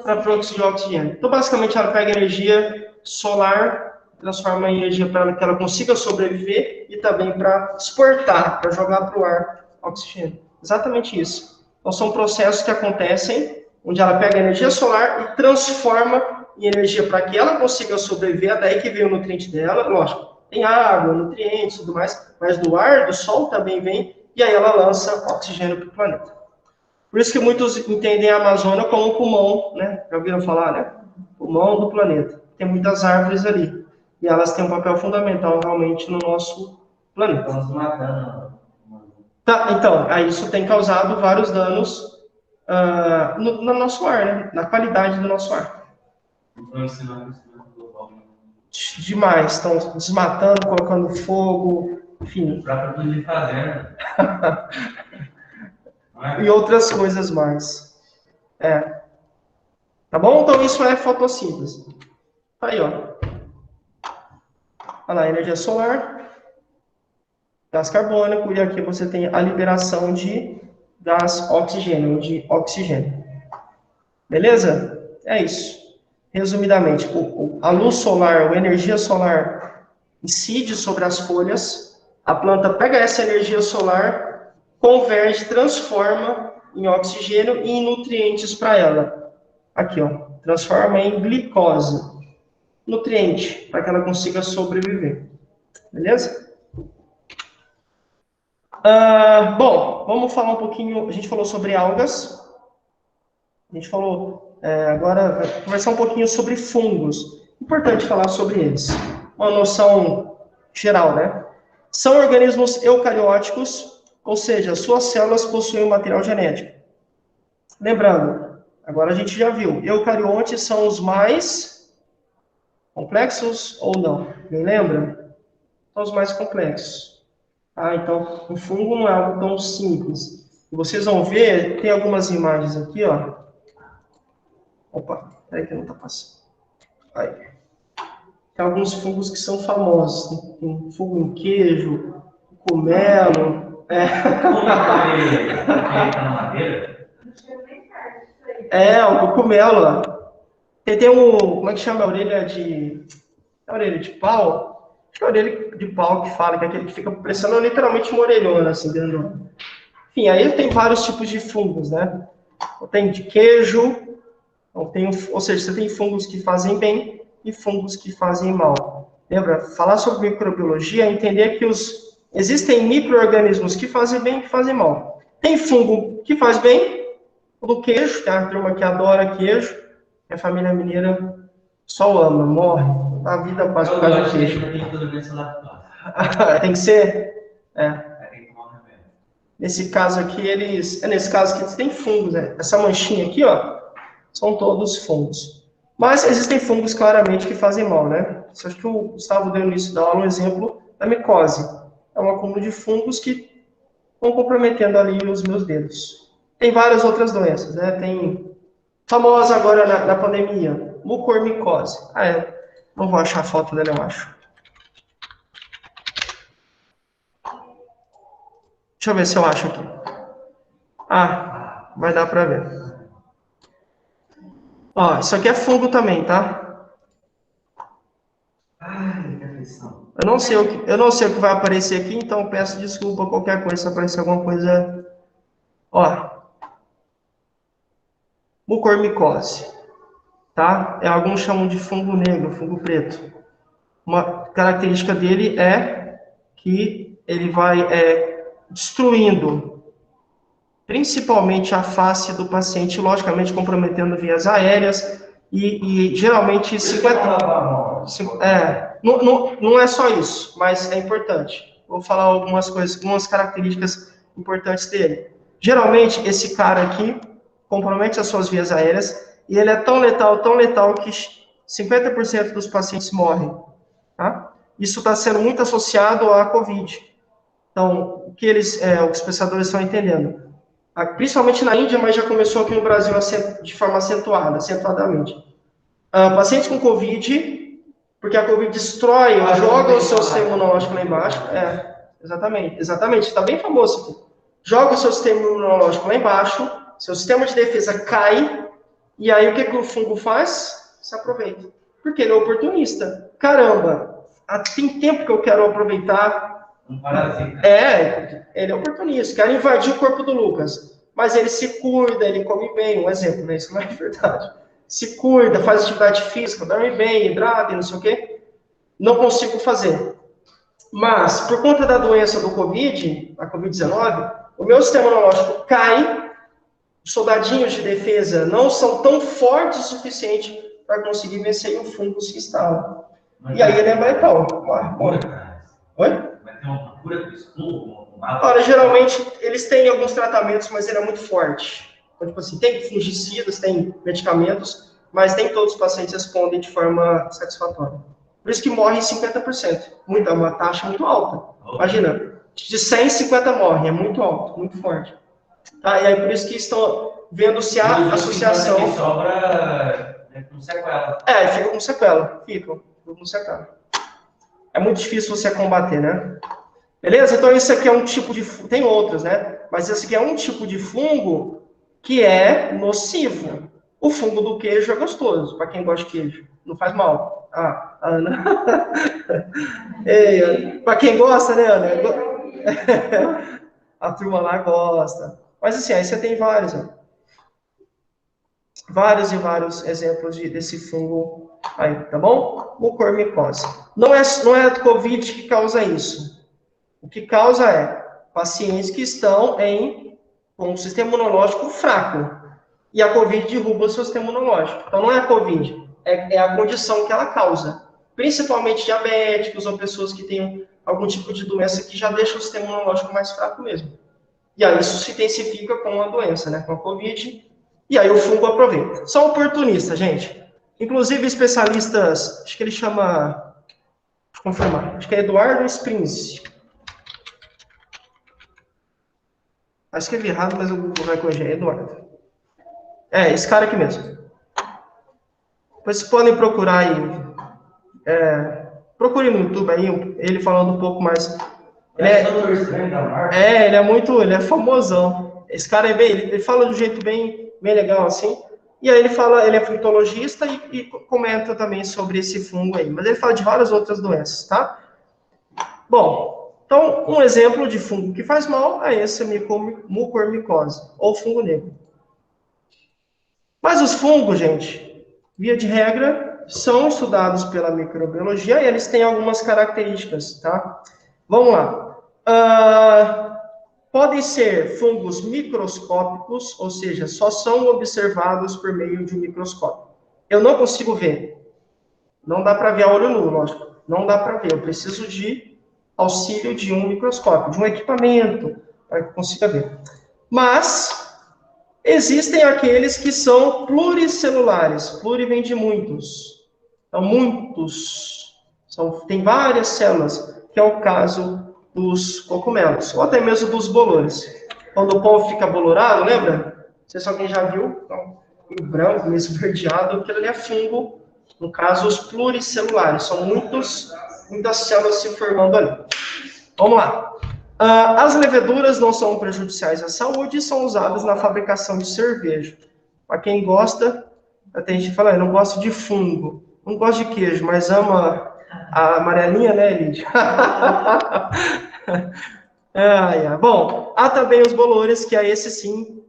Para produzir o oxigênio. Então, basicamente, ela pega energia solar, transforma em energia para que ela consiga sobreviver e também para exportar, para jogar para o ar oxigênio. Exatamente isso. Então, são processos que acontecem onde ela pega energia solar e transforma em energia para que ela consiga sobreviver, é daí que vem o nutriente dela, lógico. Tem água, nutrientes e tudo mais, mas do ar, do sol também vem, e aí ela lança oxigênio para o planeta. Por isso que muitos entendem a Amazônia como um pulmão, né? Já ouviram falar, né? Pulmão do planeta. Tem muitas árvores ali. E elas têm um papel fundamental realmente no nosso planeta. Estamos matando. Tá, então, aí isso tem causado vários danos no nosso ar, né? Na qualidade do nosso ar. Demais. Estão desmatando, colocando fogo, enfim. Para produzir fazenda. E outras coisas mais. Tá bom? Então, isso é fotossíntese. Tá aí, ó. Olha lá, energia solar, gás carbônico, e aqui você tem a liberação de gás oxigênio, de oxigênio. Beleza? É isso. Resumidamente, a luz solar, a energia solar incide sobre as folhas, a planta pega essa energia solar, converte, transforma em oxigênio e em nutrientes para ela. Aqui, ó, transforma em glicose, nutriente, para que ela consiga sobreviver. Beleza? Bom, vamos falar um pouquinho, a gente falou sobre algas, a gente falou, agora vai conversar um pouquinho sobre fungos. Importante falar sobre eles. Uma noção geral, né? São organismos eucarióticos, ou seja, suas células possuem um material genético. Lembrando, agora a gente já viu, eucariontes são os mais complexos ou não? Quem lembra? São os mais complexos. Então, o fungo não é algo tão simples. E vocês vão ver, tem algumas imagens aqui, ó. Opa, peraí que não tá passando. Aí. Tem alguns fungos que são famosos. Tem fungo em queijo, cogumelo. O cogumelo, ó. Tem como é que chama a orelha de... A orelha de pau? Acho que é a orelha de pau que fala, que é aquele que fica pressionando literalmente uma orelhona, assim, dentro. Enfim, aí tem vários tipos de fungos, né? Tem de queijo, ou seja, você tem fungos que fazem bem e fungos que fazem mal. Lembra? Falar sobre microbiologia é entender que existem micro-organismos que fazem bem e que fazem mal. Tem fungo que faz bem, o queijo, tem a turma que adora queijo, que a família mineira só ama, morre. A vida passa por causa do queijo. Tem que ser? Nesse caso aqui, nesse caso aqui, tem fungos, né? Essa manchinha aqui, ó, são todos fungos. Mas existem fungos, claramente, que fazem mal, né? Acho que o Gustavo deu no início da aula um exemplo da micose. É um acúmulo de fungos que vão comprometendo ali os meus dedos. Tem várias outras doenças, né? Tem famosa agora na pandemia, mucormicose. Não vou achar a foto dela, eu acho. Deixa eu ver se eu acho aqui. Vai dar para ver. Ó, isso aqui é fungo também, tá? Eu não sei o que vai aparecer aqui, então peço desculpa qualquer coisa se aparecer alguma coisa. Ó. Mucormicose, tá? Alguns chamam de fungo negro, fungo preto. Uma característica dele é que ele vai destruindo principalmente a face do paciente, logicamente comprometendo vias aéreas e geralmente 50... não é só isso, mas é importante. Vou falar algumas coisas, algumas características importantes dele. Geralmente, esse cara aqui compromete as suas vias aéreas e ele é tão letal que 50% dos pacientes morrem. Tá? Isso está sendo muito associado à COVID. Então, o que os pesquisadores estão entendendo? Principalmente na Índia, mas já começou aqui no Brasil de forma acentuadamente. Pacientes com COVID, porque a COVID destrói, joga o seu sistema imunológico lá embaixo. Exatamente. Está bem famoso aqui. Joga o seu sistema imunológico lá embaixo, Seu sistema de defesa cai, e aí o que, que o fungo faz? Se aproveita. Porque ele é oportunista. Caramba, tem tempo que eu quero aproveitar. Um parasita. Ele é oportunista, quer invadir o corpo do Lucas. Mas ele se cuida, ele come bem, um exemplo, né? Isso não é verdade. Se cuida, faz atividade física, dorme bem, hidrata, não sei o quê. Não consigo fazer. Mas, por conta da doença do Covid, a Covid-19, o meu sistema imunológico cai, os soldadinhos de defesa não são tão fortes o suficiente para conseguir vencer e o fungo se instala. Mas e aí ele é letal. Oi? Vai ter uma cura do fungo? Olha, geralmente eles têm alguns tratamentos, mas ele é muito forte. Então, tipo assim, tem fungicidas, tem medicamentos, mas nem todos os pacientes respondem de forma satisfatória. Por isso que morre 50%. Uma taxa muito alta. Imagina, de 100, 50 morrem. É muito alto, muito forte. Tá? E aí por isso que estão vendo se a associação... Que sobra com sequela. Fica com sequela. Fica com sequela. É muito difícil você combater, né? Beleza? Então isso aqui é um tipo de... Tem outros, né? Mas esse aqui é um tipo de fungo que é nocivo. O fungo do queijo é gostoso, para quem gosta de queijo. Não faz mal. Ana. Para quem gosta, né, Ana? A turma lá gosta. Mas assim, aí você tem vários, ó. Vários e vários exemplos desse fungo aí, tá bom? Mucormicose. Não é a Covid que causa isso. O que causa é pacientes que estão com um sistema imunológico fraco. E a Covid derruba o seu sistema imunológico. Então, não é a Covid, é a condição que ela causa. Principalmente diabéticos ou pessoas que têm algum tipo de doença que já deixa o sistema imunológico mais fraco mesmo. E aí isso se intensifica com a doença, né? Com a Covid. E aí o fungo aproveita. São oportunistas, gente. Inclusive, especialistas, acho que ele chama... Deixa eu confirmar. Acho que é Eduardo Springs. Escrevi errado, mas o Google vai corrigir. É Eduardo. Esse cara aqui mesmo. Depois vocês podem procurar aí. Procure no YouTube aí, ele falando um pouco mais. Ele é famosão. Esse cara é ele fala de um jeito bem legal assim. E aí ele é fitologista e comenta também sobre esse fungo aí. Mas ele fala de várias outras doenças, tá? Bom, então um exemplo de fungo que faz mal é esse mucormicose, ou fungo negro. Mas os fungos, gente, via de regra, são estudados pela microbiologia e eles têm algumas características, tá? Vamos lá. Podem ser fungos microscópicos, ou seja, só são observados por meio de um microscópio. Eu não consigo ver. Não dá para ver a olho nu, lógico. Não dá para ver. Eu preciso de auxílio de um microscópio, de um equipamento, para que eu consiga ver. Mas existem aqueles que são pluricelulares. Pluri vem de muitos. Então, muitos. Tem várias células, que é o caso dos cogumelos, ou até mesmo dos bolores. Quando o pão fica bolorado, lembra? Não sei se alguém já viu, então, em branco, meio esverdeado, aquilo ali é fungo, no caso, os pluricelulares. São muitas células se formando ali. Vamos lá. As leveduras não são prejudiciais à saúde e são usadas na fabricação de cerveja. Para quem gosta, tem gente que fala, eu não gosto de fungo, não gosto de queijo, mas ama a amarelinha, né, Lídia? Bom, há também os bolores, que esse sim,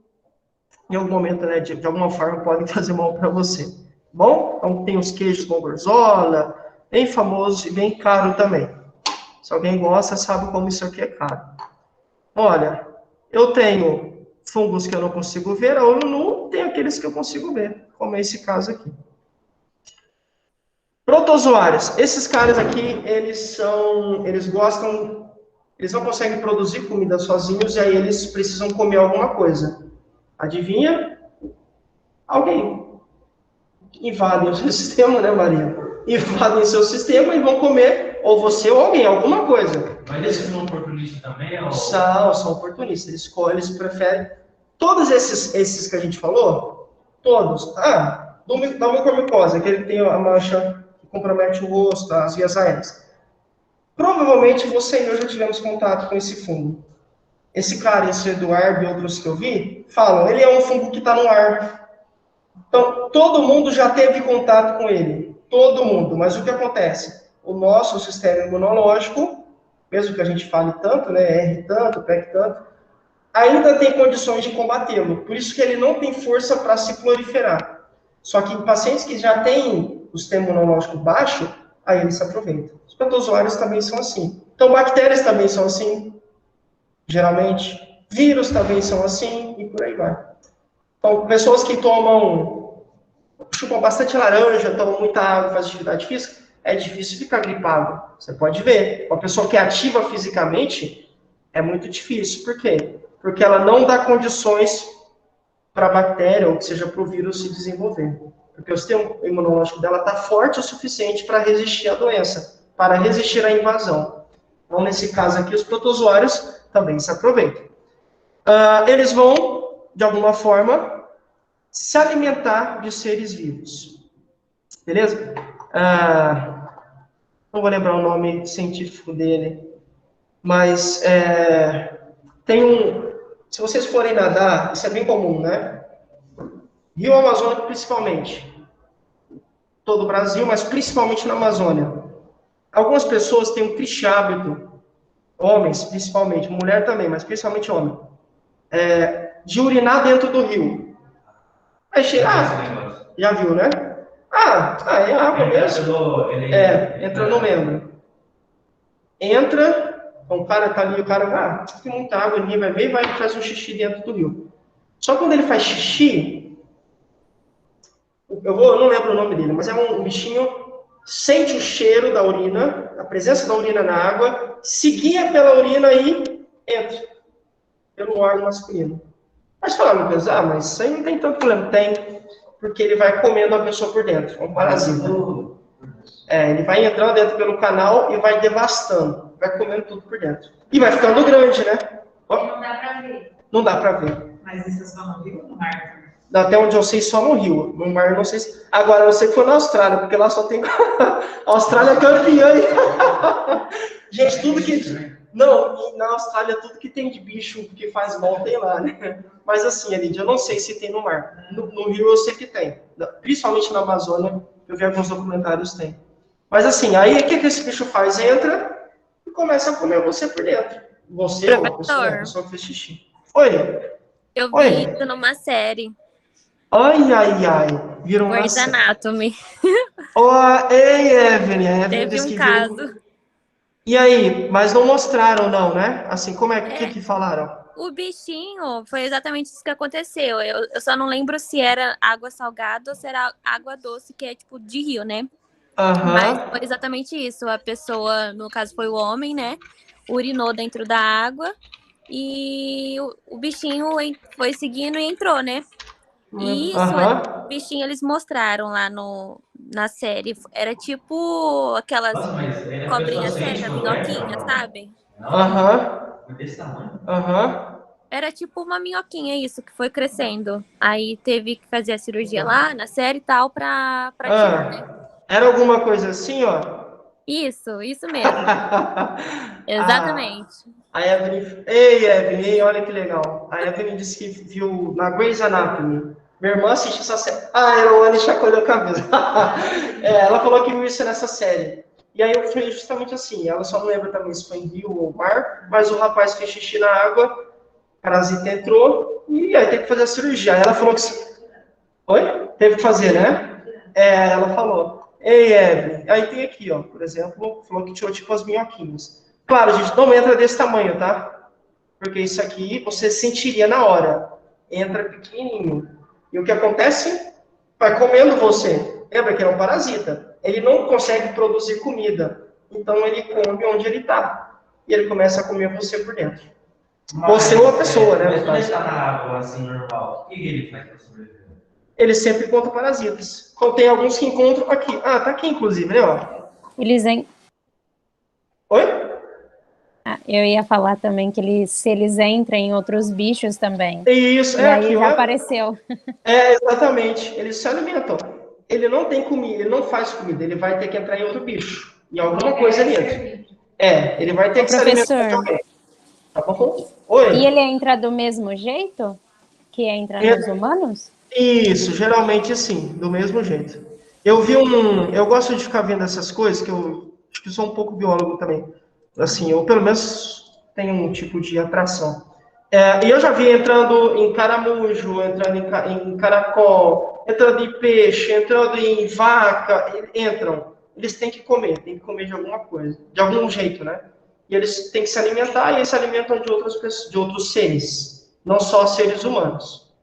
em algum momento, né, de alguma forma, podem fazer mal para você. Bom, então tem os queijos com gorgonzola, bem famoso e bem caro também. Se alguém gosta, sabe como isso aqui é caro. Olha, eu tenho fungos que eu não consigo ver a olho nu, tem aqueles que eu consigo ver, como é esse caso aqui. Protozoários. Esses caras aqui, eles não conseguem produzir comida sozinhos, e aí eles precisam comer alguma coisa. Adivinha? Alguém. Invadem o seu sistema, né, Maria? Invadem o seu sistema e vão comer, ou você ou alguém, alguma coisa. Mas eles são oportunistas também? Ou... São oportunistas. Eles preferem... Todos esses que a gente falou, todos. Da mucormicose, aquele que tem a mancha que compromete o rosto, as vias aéreas. Provavelmente você e eu já tivemos contato com esse fungo. esse cara, esse Eduardo e outros que eu vi, falam, ele é um fungo que está no ar. Então, todo mundo já teve contato com ele. Todo mundo. Mas o que acontece? O nosso sistema imunológico, mesmo que a gente fale tanto, né, erre tanto, pegue tanto, ainda tem condições de combatê-lo. Por isso que ele não tem força para se proliferar. Só que em pacientes que já têm o sistema imunológico baixo, aí ele se aproveita. Os protozoários também são assim. Então, bactérias também são assim, geralmente. Vírus também são assim, e por aí vai. Então, pessoas que chupam bastante laranja, tomam muita água, fazem atividade física, é difícil ficar gripado. Você pode ver. Uma pessoa que é ativa fisicamente, é muito difícil. Por quê? Porque ela não dá condições para a bactéria, ou que seja, para o vírus se desenvolver. Porque o sistema imunológico dela está forte o suficiente para resistir à doença, para resistir à invasão. Então, nesse caso aqui, os protozoários também se aproveitam. Eles vão, de alguma forma, se alimentar de seres vivos. Beleza? Não vou lembrar o nome científico dele, mas tem se vocês forem nadar, isso é bem comum, né? Rio Amazônia, principalmente. Todo o Brasil, mas principalmente na Amazônia. Algumas pessoas têm um triste hábito, homens principalmente, mulher também, mas principalmente homem, de urinar dentro do rio. Aí chega, já viu, né? É água mesmo. Entra no membro. Entra, o cara tá ali, o cara, tem muita água, ninguém vai ver, vai e faz um xixi dentro do rio. Só quando ele faz xixi, eu não lembro o nome dele, mas é um bichinho, sente o cheiro da urina, a presença da urina na água, se guia pela urina e entra pelo órgão masculino. Mas falar, Lucas, mas isso aí não tem tanto problema. Tem, porque ele vai comendo a pessoa por dentro, é um parasita. Ele vai entrando dentro pelo canal e vai devastando, vai comendo tudo por dentro. E vai ficando grande, né? Não dá pra ver. Não dá pra ver. Mas isso é só no rio ou no mar? Até onde eu sei, só no rio. No mar, não sei se... Agora, eu sei que foi na Austrália, porque lá só tem... A Austrália é campeã. Gente, tudo que... Não, na Austrália, tudo que tem de bicho que faz mal tem lá, né? Mas assim, Elidia, eu não sei se tem no mar. No rio eu sei que tem. Principalmente na Amazônia, eu vi alguns documentários, tem. Mas assim, aí o que esse bicho faz? Entra e começa a comer você por dentro. Você ou a pessoa que fez xixi. Oi? Eu vi isso numa série. Ai. Viram uma Grey's Anatomy. Ei, Evelyn. Teve um caso. E aí? Mas não mostraram, não, né? Assim, como que falaram? O bichinho, foi exatamente isso que aconteceu. Eu só não lembro se era água salgada ou se era água doce, que é tipo de rio, né? Mas foi exatamente isso. A pessoa, no caso foi o homem, né? Urinou dentro da água e o bichinho foi seguindo e entrou, né? E isso, o bichinho, eles mostraram lá na série. Era tipo aquelas cobrinhas secas, minhoquinhas, sabe? Desse tamanho? Era tipo uma minhoquinha, isso, que foi crescendo. Aí teve que fazer a cirurgia lá na série e tal pra tirar, né? Era alguma coisa assim, ó? Isso mesmo. Exatamente. A Evelyn... Ei, Evelyn, olha que legal. A Evelyn disse que viu na Grey's Anatomy. Minha irmã assistiu essa série. A Eloane chacoalhou a cabeça. Ela falou que viu isso nessa série. E aí eu fui justamente assim. Ela só não lembra também se foi em rio ou mar, mas o rapaz fez xixi na água, o parasita entrou, e aí teve que fazer a cirurgia. Aí ela falou que... Oi? Teve que fazer, né? Ela falou. Ei, Evelyn. Aí tem aqui, ó, por exemplo, falou que tirou tipo as minhoquinhas. Claro, gente, não entra desse tamanho, tá? Porque isso aqui você sentiria na hora. Entra pequenininho. E o que acontece? Vai comendo você. Lembra que é um parasita. Ele não consegue produzir comida. Então ele come onde ele está. E ele começa a comer você por dentro. Você ou a pessoa, né? Mas quando ele está na água, assim, normal, o que ele faz para sobreviver? Ele sempre encontra parasitas. Então, tem alguns que encontram aqui. Tá aqui, inclusive, né? Ó. Oi? Eu ia falar também que se eles entram em outros bichos também. Isso, e aí aqui, já apareceu. Exatamente. Eles se alimentam. Ele não tem comida, ele não faz comida, ele vai ter que entrar em outro bicho. Em alguma coisa ali dentro. Ele vai ter que se alimentar de alguém. Tá bom? Oi? E ele entra do mesmo jeito que entra nos humanos? Isso, geralmente sim, do mesmo jeito. Eu gosto de ficar vendo essas coisas, que eu acho que sou um pouco biólogo também. Assim, eu pelo menos tenho um tipo de atração. E eu já vi entrando em caramujo, entrando em caracol, entrando em peixe, entrando em vaca, entram. Eles têm que comer de alguma coisa, de algum jeito, né? E eles têm que se alimentar, e eles se alimentam de outros seres, não só seres humanos.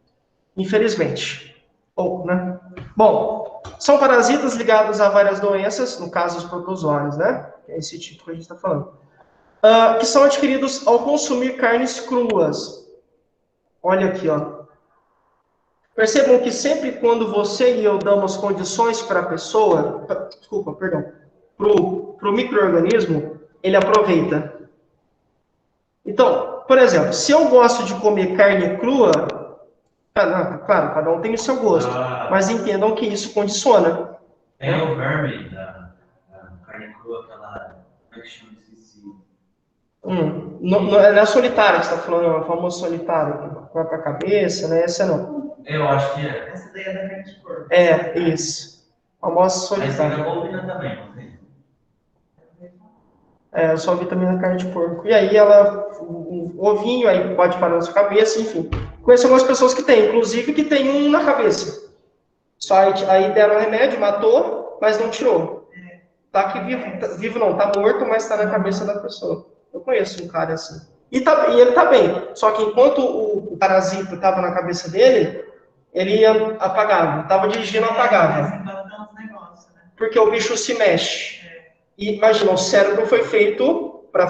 Infelizmente. Ou, né? Bom, são parasitas ligados a várias doenças, no caso os protozoários, né? É esse tipo que a gente está falando. Que são adquiridos ao consumir carnes cruas. Olha aqui, ó. Percebam que sempre quando você e eu damos condições para a pessoa, desculpa, perdão, para o micro-organismo, ele aproveita. Então, por exemplo, se eu gosto de comer carne crua, claro, cada um tem o seu gosto, mas entendam que isso condiciona. Tem o verme da carne crua, aquela. Como é que chama? Não é a solitária que você está falando, a famosa solitária, que vai para a cabeça, né? Essa não. Eu acho que é. Essa daí é da carne de porco. Isso. A famosa solitária. Mas tem a bovina também, não tem? Eu só vi também na carne de porco. E aí o ovinho, aí pode parar na sua cabeça, enfim. Conheço algumas pessoas que têm, inclusive que tem um na cabeça. Só aí deram remédio, matou, mas não tirou. Tá aqui vivo não, tá morto, mas tá na cabeça da pessoa. Eu conheço um cara assim. E ele tá bem. Só que enquanto o parasita estava na cabeça dele, ele apagava. Tava dirigindo, apagava. Porque o bicho se mexe. E imagina, o cérebro foi feito para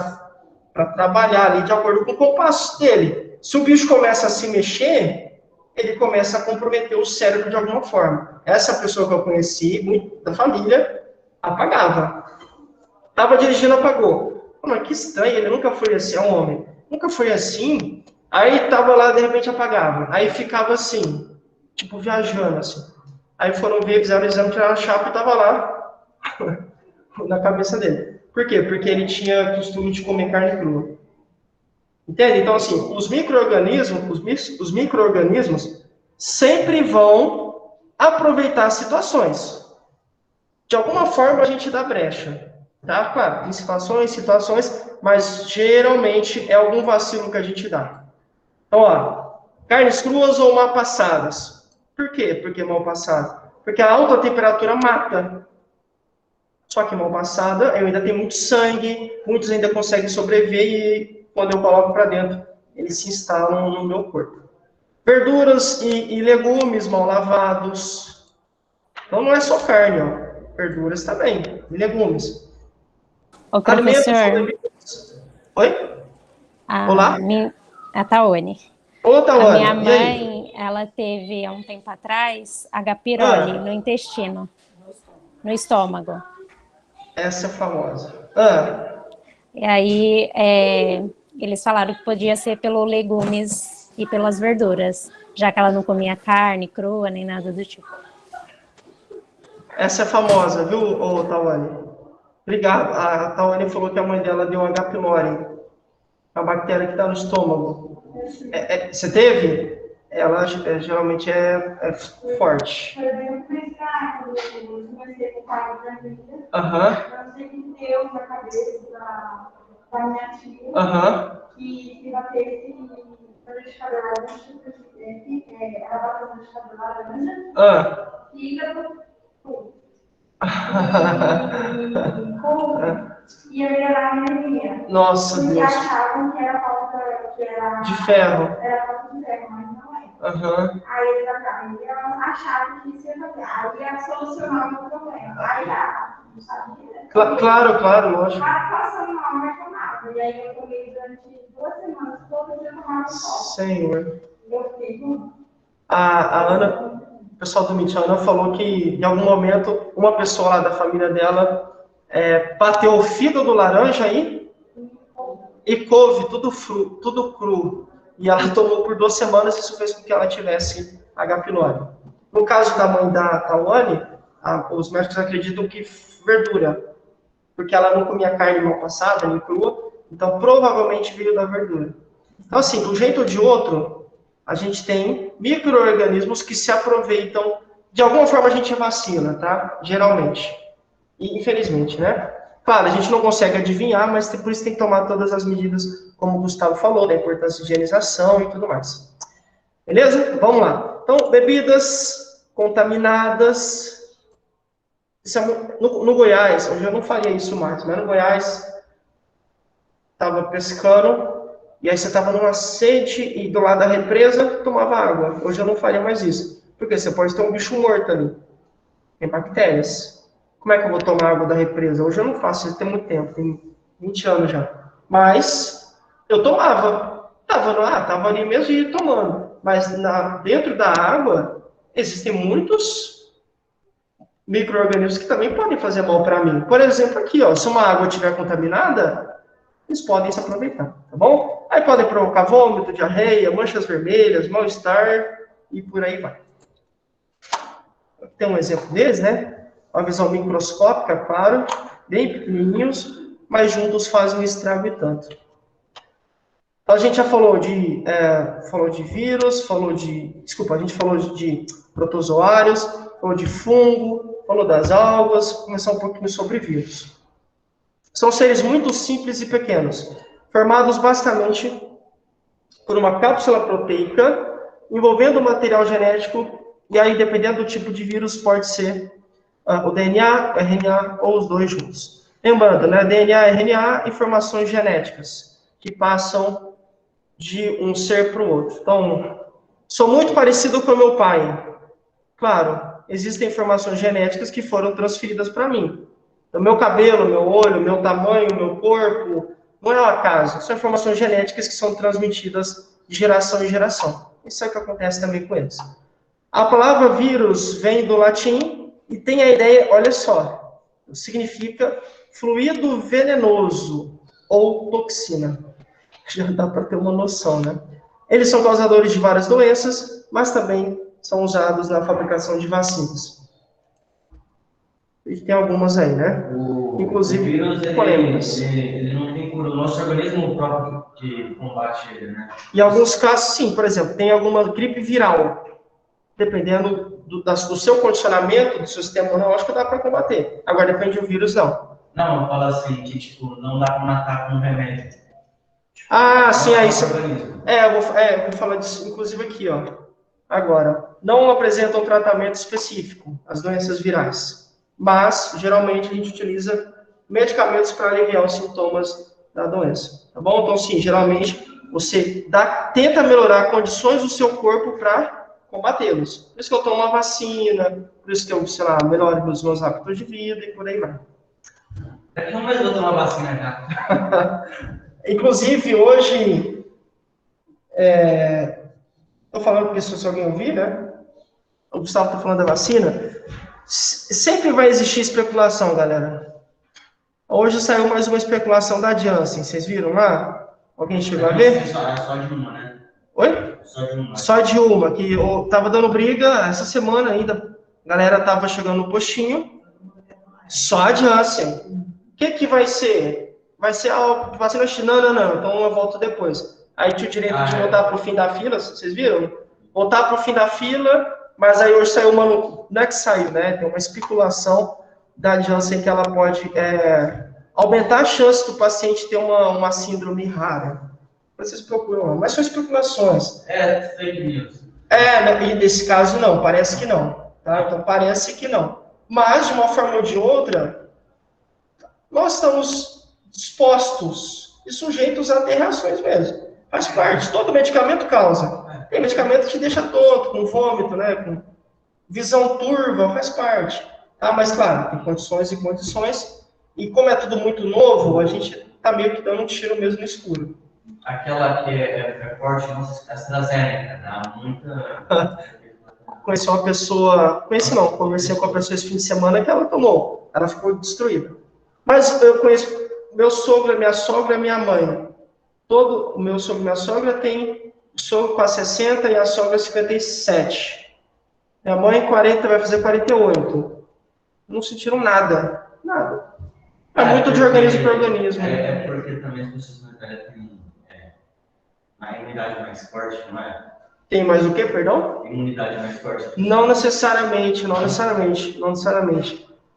trabalhar ali de acordo com o compasso dele. Se o bicho começa a se mexer, ele começa a comprometer o cérebro de alguma forma. Essa pessoa que eu conheci, muito da família, apagava. Tava dirigindo, apagou. Mas que estranho, ele nunca foi assim, é um homem. Nunca foi assim. Aí tava lá, de repente apagava. Aí ficava assim, tipo viajando assim. Aí foram ver, fizeram o exame, tiraram a chapa e tava lá na cabeça dele. Por quê? Porque ele tinha costume de comer carne crua. Entende? Então, assim, os micro-organismos sempre vão aproveitar situações. De alguma forma, a gente dá brecha. Tá? Claro, em situações, mas geralmente é algum vacilo que a gente dá. Então, ó, carnes cruas ou mal passadas. Por quê? Porque mal passada? Porque a alta temperatura mata. Só que mal passada, eu ainda tenho muito sangue, muitos ainda conseguem sobreviver e quando eu coloco para dentro, eles se instalam no meu corpo. Verduras e legumes mal lavados. Então não é só carne, ó. Verduras também, e legumes. Ô, professor. Oi? Olá? A Taone. Ô, Taone. A minha mãe, ela teve, há um tempo atrás, H. pylori no intestino, no estômago. Essa é famosa. E aí, eles falaram que podia ser pelos legumes e pelas verduras, já que ela não comia carne crua, nem nada do tipo. Essa é famosa, viu, Tawane? Obrigado. A Tawane falou que a mãe dela deu H. pylori, a bactéria que está no estômago. Você teve? Ela geralmente é forte. Aham. Deu na cabeça da minha tia. Aham. Que ela teve liquidificador ela bateu no liquidificador laranja. E ia melhorar a anemia. Nossa, Deus. Porque achavam que era falta de ferro. Era falta de ferro, mas não é. Aí eles achavam que isso ia fazer. Aí ia solucionar o problema. Aí não sabia. Claro, lógico. A passando mal, não reclamava. E aí eu comi durante 2 semanas, todo dia tomava sol. Senhor. Eu fiquei tudo. A Ana, o pessoal do Mitch, a Ana falou que em algum momento uma pessoa lá da família dela bateu o fígado laranja aí e couve, tudo cru. E ela tomou por 2 semanas, isso fez com que ela tivesse H. pylori. No caso da mãe da Tawane, os médicos acreditam que verdura, porque ela não comia carne mal passada, nem crua, Então, provavelmente veio da verdura. Então, assim, de um jeito ou de outro, a gente tem micro-organismos que se aproveitam. De alguma forma, a gente vacina, tá? Geralmente. E, infelizmente, né? Claro, a gente não consegue adivinhar, mas por isso tem que tomar todas as medidas, como o Gustavo falou, da importância de higienização e tudo mais. Beleza? Vamos lá. Então, bebidas contaminadas. Isso é no Goiás, hoje eu não faria isso mais, mas no Goiás, estava pescando, e aí você estava numa sede e do lado da represa tomava água. Hoje eu não faria mais isso. Porque você pode ter um bicho morto ali. Tem bactérias. Como é que eu vou tomar água da represa? Hoje eu não faço isso, tem muito tempo, tem 20 anos já. Mas eu tomava. Tava ali mesmo e ia tomando. Mas dentro da água existem muitos micro-organismos que também podem fazer mal para mim. Por exemplo, aqui, ó, se uma água estiver contaminada, eles podem se aproveitar, tá bom? Aí podem provocar vômito, diarreia, manchas vermelhas, mal-estar e por aí vai. Tem um exemplo deles, né? Uma visão microscópica, claro, bem pequenininhos, mas juntos fazem um estrago e tanto. Então, a gente já falou de vírus, a gente falou de protozoários, falou de fungo, falou das algas, começar um pouquinho sobre vírus. São seres muito simples e pequenos, formados basicamente por uma cápsula proteica, envolvendo material genético, e aí, dependendo do tipo de vírus, pode ser o DNA, o RNA ou os dois juntos. Lembrando, né, DNA, RNA, informações genéticas, que passam de um ser para o outro. Então, sou muito parecido com o meu pai. Claro, existem informações genéticas que foram transferidas para mim. Então, meu cabelo, meu olho, meu tamanho, meu corpo, não é um acaso. São informações genéticas que são transmitidas de geração em geração. Isso é o que acontece também com eles. A palavra vírus vem do latim e tem a ideia, olha só, significa fluido venenoso ou toxina. Já dá para ter uma noção, né? Eles são causadores de várias doenças, mas também são usados na fabricação de vacinas. E tem algumas aí, né? Inclusive, o vírus, polêmicas. Ele não tem cura. O nosso organismo próprio que combate ele, né? Em alguns casos, sim. Por exemplo, tem alguma gripe viral. Dependendo do seu condicionamento, do seu sistema imunológico, dá para combater. Agora, depende do vírus, não. Não, eu falo assim, que tipo, não dá para matar com remédio. Tipo, sim, aí isso. Eu vou falar disso, inclusive aqui, ó. Agora, não apresentam tratamento específico, as doenças virais. Mas, geralmente, a gente utiliza medicamentos para aliviar os sintomas da doença. Tá bom? Então, sim, geralmente, você tenta melhorar condições do seu corpo para combatê-los. Por isso que eu tomo uma vacina, por isso que eu, melhoro os meus hábitos de vida e por aí vai. Daqui um mês eu vou tomar vacina já. Inclusive, hoje, estou falando porque se alguém ouvir, né? O Gustavo está falando da vacina. Sempre vai existir especulação, galera. Hoje saiu mais uma especulação da Janssen. Vocês viram lá? Alguém chegou a ver? Só de uma, né? Oi? Só de uma, que eu tava dando briga essa semana ainda. A galera tava chegando no postinho. Só a Janssen. O que vai ser? Vai ser a vacina chinesa? Não. Então eu volto depois. Aí tinha o direito de voltar pro fim da fila, vocês viram? Voltar pro fim da fila, mas aí hoje saiu uma... Não é que saiu, né? Tem uma especulação da Janssen que ela pode aumentar a chance do paciente ter uma síndrome rara. Vocês procuram, mas são especulações. Fake news. E nesse caso não, parece que não. Tá? Então parece que não. Mas, de uma forma ou de outra, nós estamos dispostos e sujeitos a ter reações mesmo. Faz parte, todo medicamento causa. Tem medicamento que te deixa tonto, com vômito, né? Com visão turva, faz parte. Tá? Mas, claro, tem condições e condições. E como é tudo muito novo, a gente está meio que dando um tiro mesmo no escuro. Aquela que é forte, nossa, AstraZeneca, dá muita... Conheci uma pessoa, conversei com uma pessoa esse fim de semana que ela tomou, ela ficou destruída. Mas eu conheço meu sogro, minha sogra e minha mãe. Todo o meu sogro e minha sogra tem o sogro com 60 e a sogra 57. Minha mãe 40, vai fazer 48. Não sentiram nada, nada. É muito de organismo para organismo. É porque também as pessoas mais velhas têm a imunidade mais forte, não é? Tem mais o quê, perdão? Imunidade mais forte. Não necessariamente.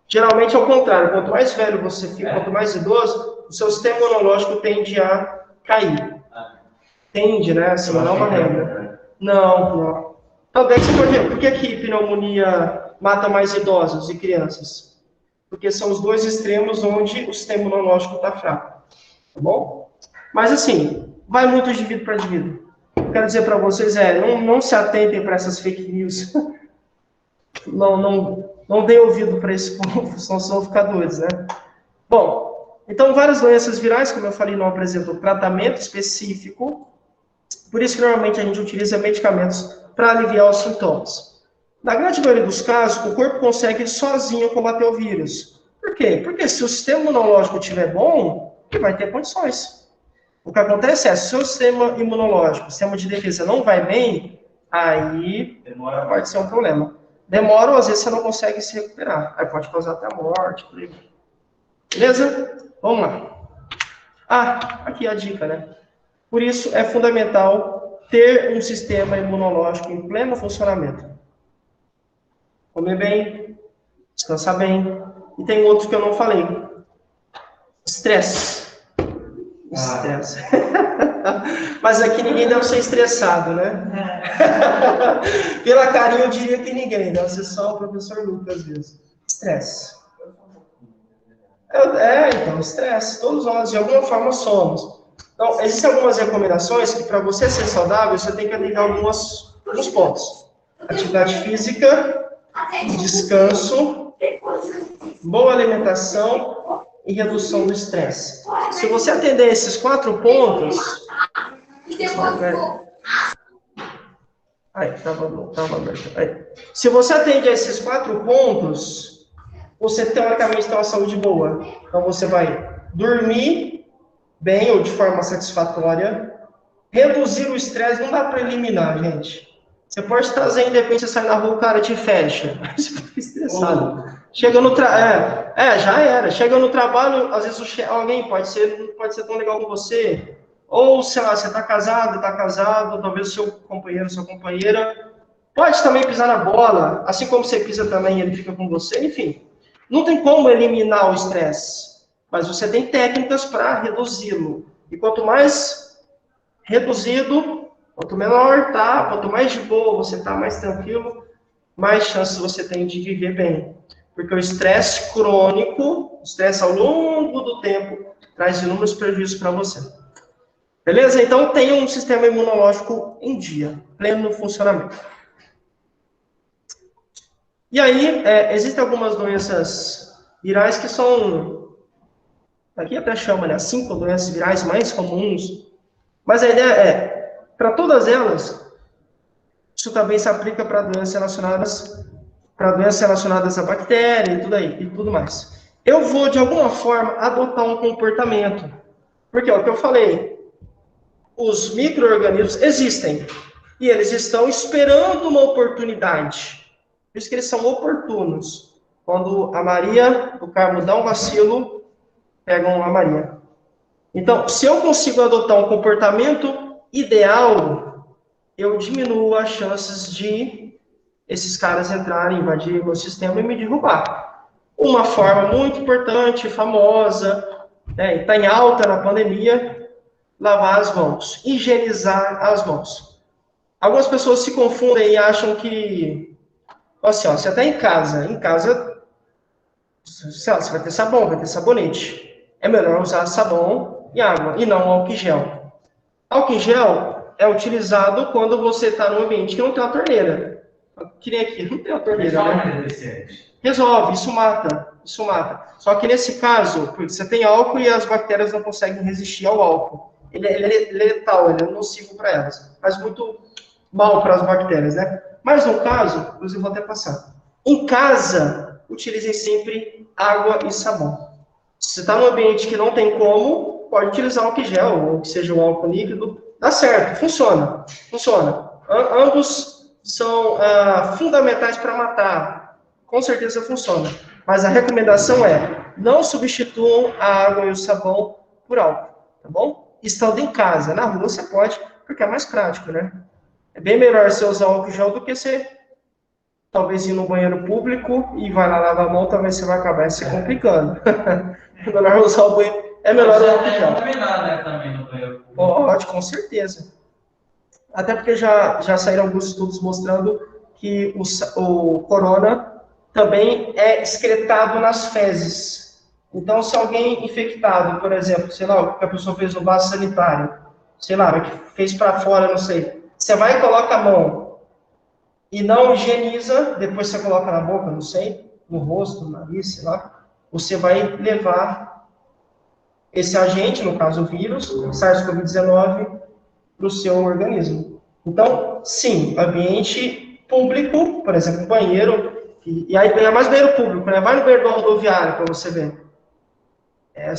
Geralmente é o contrário. Quanto mais velho você fica, quanto mais idoso, o seu sistema imunológico tende a cair. Tende, né? Assim, não é uma regra. Não. Talvez você pode ver. Por que pneumonia mata mais idosos e crianças? Porque são os dois extremos onde o sistema imunológico está fraco. Tá bom? Mas assim, vai muito de indivíduo para indivíduo. Quero dizer para vocês, não se atentem para essas fake news. Não dê ouvido para esse povo, senão vocês vão ficar doidos, né? Bom, então várias doenças virais, como eu falei, não apresentam tratamento específico. Por isso que normalmente a gente utiliza medicamentos para aliviar os sintomas. Na grande maioria dos casos, o corpo consegue sozinho combater o vírus. Por quê? Porque se o sistema imunológico estiver bom, ele vai ter condições. O que acontece é, se o seu sistema imunológico, o sistema de defesa não vai bem, aí pode ser um problema. Demora ou às vezes você não consegue se recuperar. Aí pode causar até a morte. Beleza? Vamos lá. Aqui a dica, né? Por isso é fundamental ter um sistema imunológico em pleno funcionamento. Comer bem, descansar bem. E tem outros que eu não falei. Estresse. Mas aqui ninguém deve ser estressado, né? Pela carinha eu diria que ninguém, deve ser só o professor Lucas mesmo. Estresse. Então, estresse. Todos nós, de alguma forma, somos. Então, existem algumas recomendações que, para você ser saudável, você tem que atender alguns pontos. Atividade física, descanso, boa alimentação e redução do estresse. Se você atender esses 4 pontos... Tava aberto. Se você atende a esses 4 pontos, você teoricamente tem uma saúde boa. Então você vai dormir bem ou de forma satisfatória, reduzir o estresse, não dá para eliminar, gente. Você pode estar zen, de repente você sai na rua, o cara te fecha. Você fica estressado. Chega no já era. Chega no trabalho, às vezes alguém pode ser tão legal com você. Ou, sei lá, você está casado, talvez o seu companheiro, sua companheira, pode também pisar na bola, assim como você pisa também, ele fica com você, enfim. Não tem como eliminar o estresse, mas você tem técnicas para reduzi-lo. E quanto mais reduzido, quanto menor tá, quanto mais de boa você está, mais tranquilo, mais chances você tem de viver bem. Porque o estresse crônico, o estresse ao longo do tempo, traz inúmeros prejuízos para você. Beleza? Então, tenha um sistema imunológico em dia, pleno funcionamento. E aí, existem algumas doenças virais que são, aqui até chama, né, as 5 doenças virais mais comuns, mas a ideia é, para todas elas, isso também se aplica para doenças relacionadas à bactéria e tudo mais. Eu vou, de alguma forma, adotar um comportamento, porque é o que eu falei, os micro-organismos existem, e eles estão esperando uma oportunidade. Por isso que eles são oportunos. Quando a Maria do Carmo dá um vacilo, pegam a Maria. Então, se eu consigo adotar um comportamento ideal, eu diminuo as chances de esses caras entrarem, invadir o meu sistema e me derrubar. Uma forma muito importante, famosa, está em alta na pandemia, lavar as mãos, higienizar as mãos. Algumas pessoas se confundem e acham que, assim, você está em casa, sei lá, você vai ter sabão, vai ter sabonete. É melhor usar sabão e água, e não álcool em gel. Álcool em gel é utilizado quando você está num ambiente que não tem uma torneira. Que nem aqui, não tem uma torneira, né? Resolve, isso mata. Só que nesse caso, você tem álcool e as bactérias não conseguem resistir ao álcool. Ele é letal, ele é nocivo para elas. Faz muito mal para as bactérias, né? Mas no caso, inclusive vou até passar. Em casa, utilizem sempre água e sabão. Se você está num ambiente que não tem como, pode utilizar álcool gel, ou que seja um álcool líquido. Dá certo, funciona. Ambos são fundamentais para matar. Com certeza funciona. Mas a recomendação é não substituam a água e o sabão por álcool, tá bom? Estando em casa, na rua você pode, porque é mais prático, né? É bem melhor você usar álcool gel do que você talvez ir no banheiro público e vai lá lavar a mão, talvez você vai acabar se complicando. É melhor usar o banheiro. É melhor usar o álcool gel. Né, também no banheiro público. Pode, com certeza. Até porque já saíram alguns estudos mostrando que o corona também é excretado nas fezes. Então, se alguém infectado, por exemplo, sei lá, o que a pessoa fez no vaso sanitário, sei lá, que fez para fora, não sei, você vai e coloca a mão e não higieniza, depois você coloca na boca, não sei, no rosto, no nariz, sei lá, você vai levar esse agente, no caso o vírus, SARS-CoV-19, para o seu organismo. Então, sim, ambiente público, por exemplo, banheiro, e aí é mais banheiro público, né? Vai no banheiro da rodoviária para você ver. É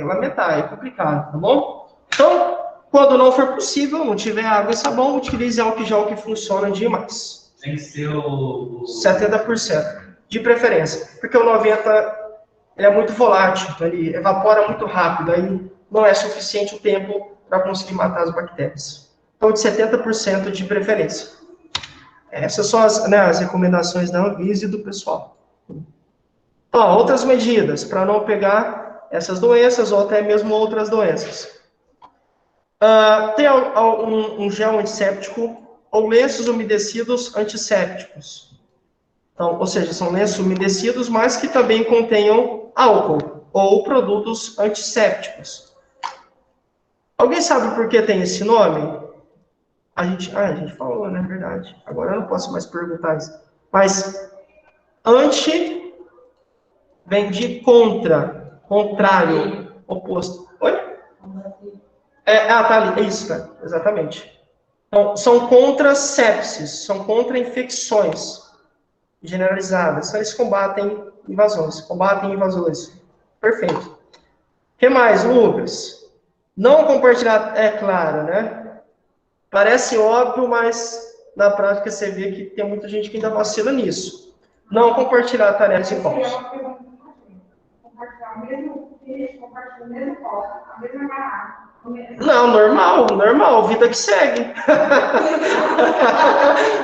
lamentável, é complicado, tá bom? Então, quando não for possível, não tiver água e sabão, utilize álcool gel que funciona demais. Tem que ser o 70%, de preferência, porque o 90% ele é muito volátil, então ele evapora muito rápido, aí não é suficiente o tempo para conseguir matar as bactérias. Então, de 70% de preferência. Essas são as recomendações da Anvisa e do pessoal. Então, outras medidas para não pegar essas doenças ou até mesmo outras doenças. Tem um gel antisséptico ou lenços umedecidos antissépticos. Então, ou seja, são lenços umedecidos, mas que também contenham álcool ou produtos antissépticos. Alguém sabe por que tem esse nome? A gente falou, né? Verdade. Agora eu não posso mais perguntar isso. Mas, anti vem de contra, contrário, oposto. Oi? Tá ali. É isso, cara. Exatamente. Então, são contra sepsis, são contra infecções generalizadas. Então, eles combatem invasões. Perfeito. O que mais, Lucas? Não compartilhar, é claro, né? Parece óbvio, mas na prática você vê que tem muita gente que ainda vacila nisso. Não compartilhar tarefas em copos. Compartilhar o mesmo copo, a mesma garrafa. Não, normal, vida que segue.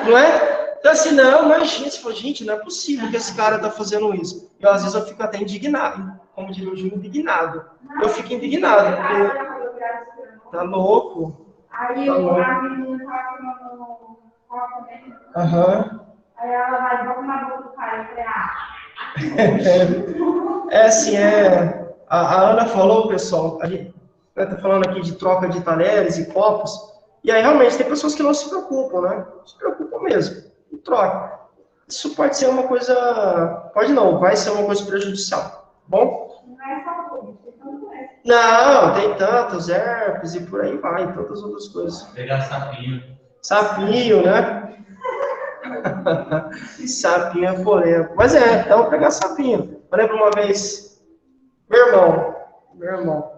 Não é? Então assim, não, imagina, você fala, gente, não é possível que esse cara tá fazendo isso. Eu, às vezes, eu fico até indignado, como diria o Júlio, indignado. Eu fico indignado, porque tá louco. Aí a menina tava tomando copo também. Aí ela vai e bota na boca do cara e fala, assim, a Ana falou, pessoal, a gente tá falando aqui de troca de talheres e copos, e aí realmente tem pessoas que não se preocupam, né? Se preocupam mesmo, e troca. Isso pode ser uma coisa, vai ser uma coisa prejudicial, bom? Não é só não, tem tantos herpes e por aí vai, tantas outras coisas. Pegar sapinho. Sapinho, né? Sapinho é polêmico. Mas então pegar sapinho. Eu lembro uma vez, meu irmão,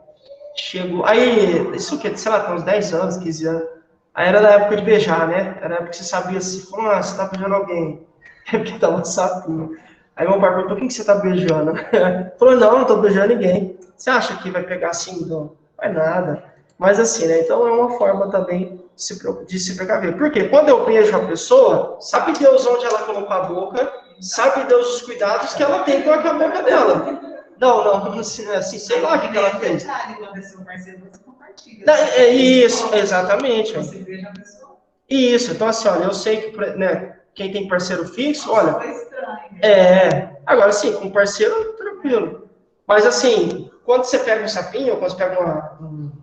chegou, aí, isso que, sei lá, tem uns 10 anos, 15 anos, aí era na época de beijar, né? Era na época que você sabia se, você tá beijando alguém, é porque tava sapinho. Aí meu pai perguntou, quem que você tá beijando? Falou, não tô beijando ninguém. Você acha que vai pegar assim? Não vai nada. Mas assim, né? Então é uma forma também de se precaver. Porque quando eu beijo a pessoa, sabe Deus onde ela colocou a boca, sabe Deus os cuidados que ela tem com a boca dela. Não, assim, sei lá o que ela fez. Quando é seu parceiro, você compartilha. É isso, exatamente. Você beija a pessoa. Isso, então assim, olha, eu sei que, né, quem tem parceiro fixo, olha... Foi estranho. Agora sim, com parceiro, tranquilo. Mas assim, quando você pega um sapinho, ou quando você pega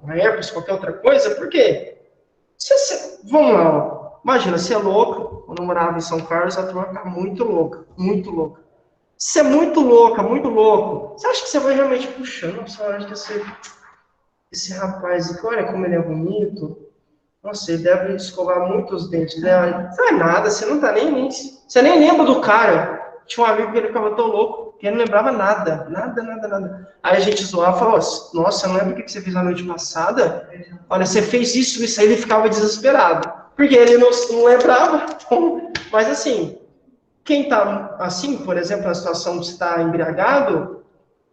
uma herpes, qualquer outra coisa, por quê? Vamos lá, ó. Imagina, você é louco, quando eu morava em São Carlos, a turma tá muito louca, muito louca. Você é muito louca, muito louco. Você acha que você vai realmente puxando? Você acha que esse rapaz, olha como ele é bonito. Nossa, ele deve escovar muitos dentes, né? Não é nada, você não tá nem... Você nem lembra do cara. Tinha um amigo que ele ficava tão louco que ele não lembrava nada. Aí a gente zoava e falou, nossa, não lembra o que você fez na noite passada? Olha, você fez isso, aí ele ficava desesperado. Porque ele não lembrava. Mas assim, quem tá assim, por exemplo, na situação de estar embriagado,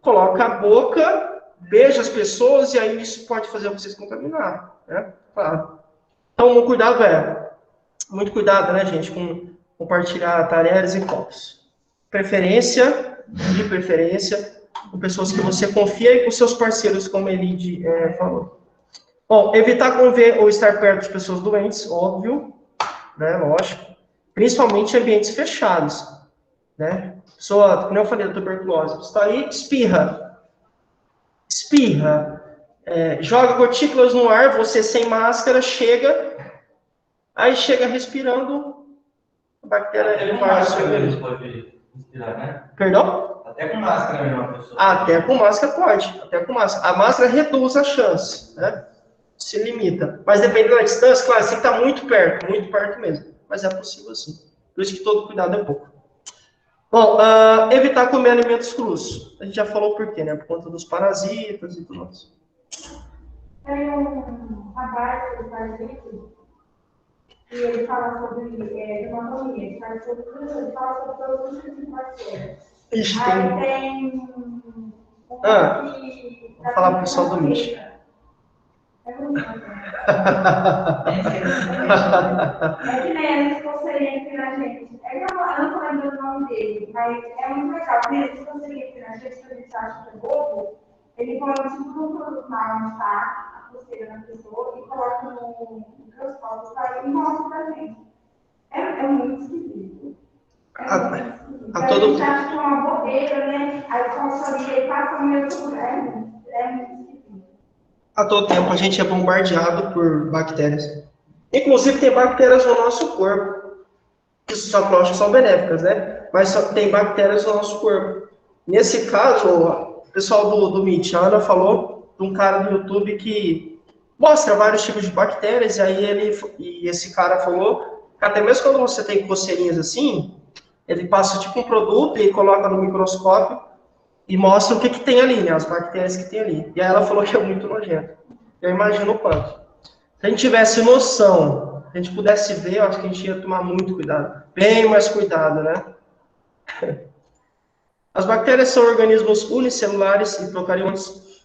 coloca a boca, beija as pessoas, e aí isso pode fazer vocês contaminar, né? Claro. Então, muito cuidado, né, gente, com compartilhar talheres e copos. De preferência, com pessoas que você confia e com seus parceiros, como a Elide falou. Bom, evitar conviver ou estar perto de pessoas doentes, óbvio, né, lógico. Principalmente em ambientes fechados, né? Pessoa, como eu falei, da tuberculose, você está aí, espirra, joga gotículas no ar, você sem máscara, chega respirando, a bactéria Até com máscara mesmo pode respirar, né? Perdão? Até com máscara mesmo a pessoa. Até com máscara pode, até com máscara. A máscara reduz a chance, né? Se limita. Mas dependendo da distância, claro, você tem que estar muito perto mesmo. Mas é possível sim. Por isso que todo cuidado é pouco. Bom, evitar comer alimentos crus. A gente já falou por quê, né? Por conta dos parasitas e tudo mais. Tem uma parte do parasito e ele fala sobre hematomia, ele fala sobre todos os tipos de bactérias. Aí tem vou falar pro pessoal do MIT. É que nem esse conselheiro na gente. Eu não tô lembrando o nome dele, mas é muito legal. Esse conselheiro na gente, que a gente acha que é bobo, ele põe tipo um produto marrom, tá? A pulseira na pessoa e coloca no microscópio e mostra pra gente. É muito esquisito. A gente acha que é uma bobeira, né? Aí passa ali e passa no meu lugar. É muito esquisito. A todo tempo a gente é bombardeado por bactérias. Inclusive tem bactérias no nosso corpo. Isso só que eu acho que são benéficas, né? Mas só tem bactérias no nosso corpo. Nesse caso, o pessoal do MIT, a Ana falou de um cara do YouTube que mostra vários tipos de bactérias, e esse cara falou que até mesmo quando você tem coceirinhas assim, ele passa tipo um produto e coloca no microscópio e mostra o que tem ali, né? As bactérias que tem ali. E aí ela falou que é muito nojento. Eu imagino o quanto. Se a gente tivesse noção, se a gente pudesse ver, eu acho que a gente ia tomar muito cuidado. Bem mais cuidado, né? As bactérias são organismos unicelulares e procariontes.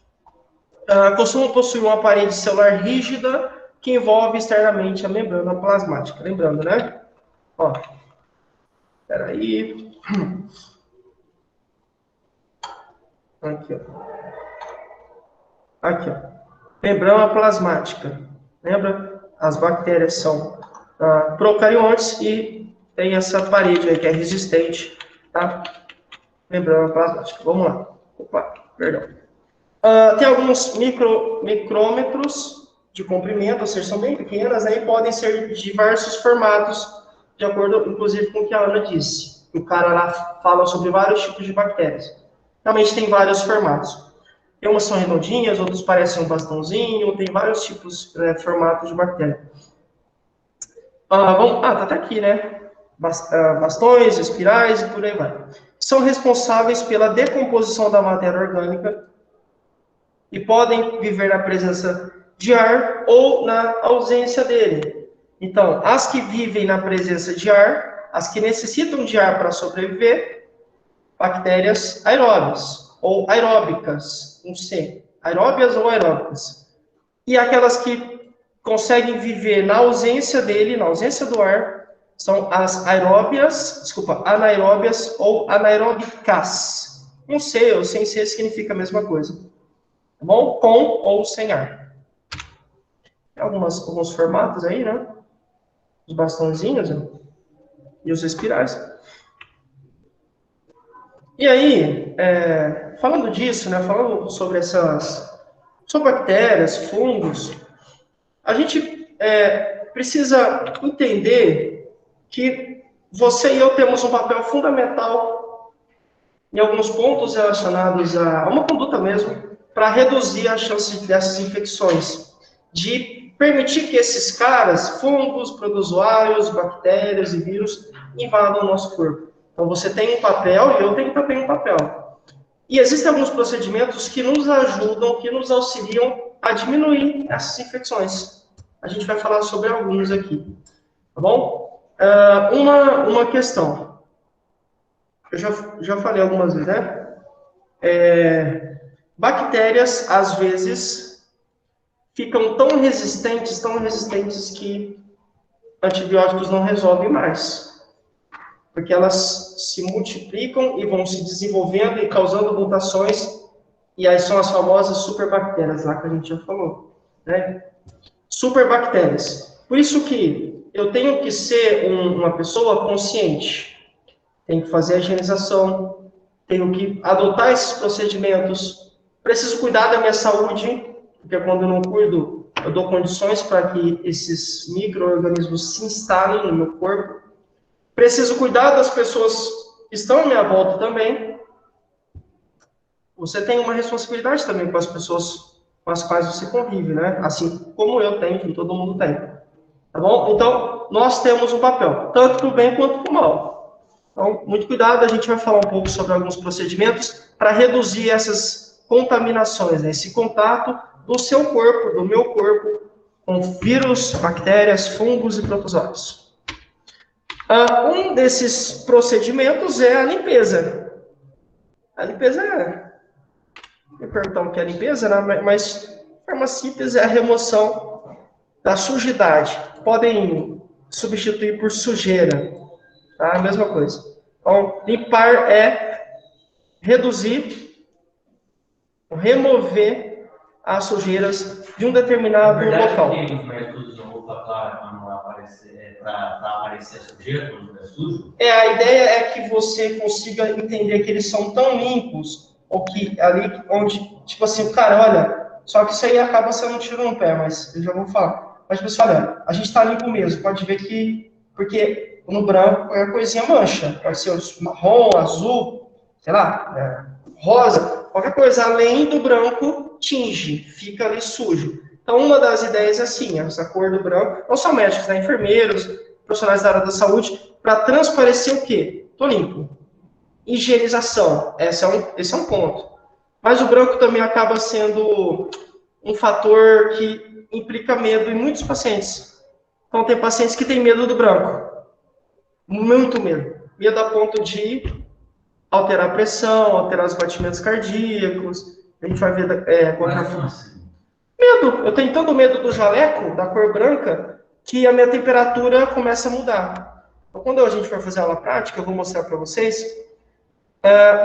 Costumam possuir uma parede celular rígida que envolve externamente a membrana plasmática. Lembrando, né? Ó. Espera aí. Aqui, ó. Aqui, ó. Membrana plasmática. Lembra? As bactérias são procariontes e tem essa parede aí que é resistente, tá? Membrana plasmática. Vamos lá. Opa, perdão. Tem alguns micrômetros de comprimento, ou seja, são bem pequenas, aí podem ser de diversos formatos, de acordo, inclusive, com o que a Ana disse. O cara lá fala sobre vários tipos de bactérias. Realmente tem vários formatos. Tem umas são redondinhas, outros parecem um bastãozinho, tem vários tipos, formatos de bactéria. Tá até aqui, né? Bastões, espirais e por aí vai. São responsáveis pela decomposição da matéria orgânica e podem viver na presença de ar ou na ausência dele. Então, as que vivem na presença de ar, as que necessitam de ar para sobreviver, bactérias aeróbias ou aeróbicas, não sei, aeróbias ou aeróbicas. E aquelas que conseguem viver na ausência dele, na ausência do ar, são as anaeróbias ou anaeróbicas. Não sei, ou sem ser significa a mesma coisa. Tá bom? Com ou sem ar. Tem alguns formatos aí, né? Os bastãozinhos, né? E os espirais. E aí, falando disso, né? Falando sobre sobre bactérias, fungos, a gente precisa entender que você e eu temos um papel fundamental em alguns pontos relacionados a uma conduta mesmo, para reduzir a chance dessas infecções, de permitir que esses caras, fungos, protozoários, bactérias e vírus, invadam o nosso corpo. Então, você tem um papel e eu tenho também um papel. E existem alguns procedimentos que nos ajudam, que nos auxiliam a diminuir essas infecções. A gente vai falar sobre alguns aqui, tá bom? Uma questão. Eu já falei algumas vezes, né? Bactérias, às vezes, ficam tão resistentes que antibióticos não resolvem mais. Porque elas se multiplicam e vão se desenvolvendo e causando mutações, e aí são as famosas superbactérias, lá que a gente já falou, né? Superbactérias. Por isso que eu tenho que ser uma pessoa consciente, tenho que fazer a higienização, tenho que adotar esses procedimentos, preciso cuidar da minha saúde, porque quando eu não cuido, eu dou condições para que esses micro-organismos se instalem no meu corpo. Preciso cuidar das pessoas que estão à minha volta também. Você tem uma responsabilidade também com as pessoas com as quais você convive, né? Assim como eu tenho, que todo mundo tem. Tá bom? Então, nós temos um papel, tanto para o bem quanto para o mal. Então, muito cuidado, a gente vai falar um pouco sobre alguns procedimentos para reduzir essas contaminações, né? Esse contato do seu corpo, do meu corpo, com vírus, bactérias, fungos e protozoários. Um desses procedimentos é a limpeza. A limpeza eu perguntar o que é limpeza, né? Mas de forma simples é a remoção da sujidade. Podem substituir por sujeira, tá? A mesma coisa. Então, limpar é reduzir, remover as sujeiras de um determinado local. Os médicos usam roupa para não aparecer, para aparecer sujeira quando é sujo? A ideia é que você consiga entender que eles são tão limpos, ou que ali onde, tipo assim, cara, olha, só que isso aí acaba sendo um tiro no pé, mas eu já vou falar. Mas você olha, a gente está limpo mesmo, pode ver que, porque no branco é a coisinha mancha, pode ser marrom, azul, sei lá, rosa, qualquer coisa além do branco tinge, fica ali sujo. Então, uma das ideias é assim, essa cor do branco, não só médicos, né, enfermeiros, profissionais da área da saúde, para transparecer o quê? Tô limpo. Higienização, esse é um ponto. Mas o branco também acaba sendo um fator que implica medo em muitos pacientes. Então, tem pacientes que têm medo do branco. Muito medo. Medo a ponto de alterar a pressão, alterar os batimentos cardíacos. A gente vai ver medo. Eu tenho tanto medo do jaleco, da cor branca, que a minha temperatura começa a mudar. Então, quando a gente for fazer aula prática, eu vou mostrar para vocês.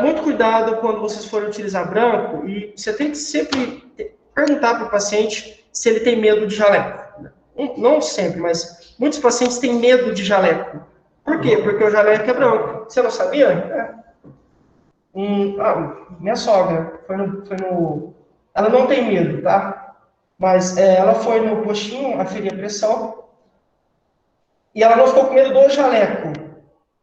Muito cuidado quando vocês forem utilizar branco, e você tem que sempre perguntar para o paciente se ele tem medo de jaleco. Não sempre, mas muitos pacientes têm medo de jaleco. Por quê? Porque o jaleco é branco. Você não sabia? Minha sogra ela não tem medo, tá? Mas ela foi no postinho aferir a pressão e ela não ficou com medo do jaleco,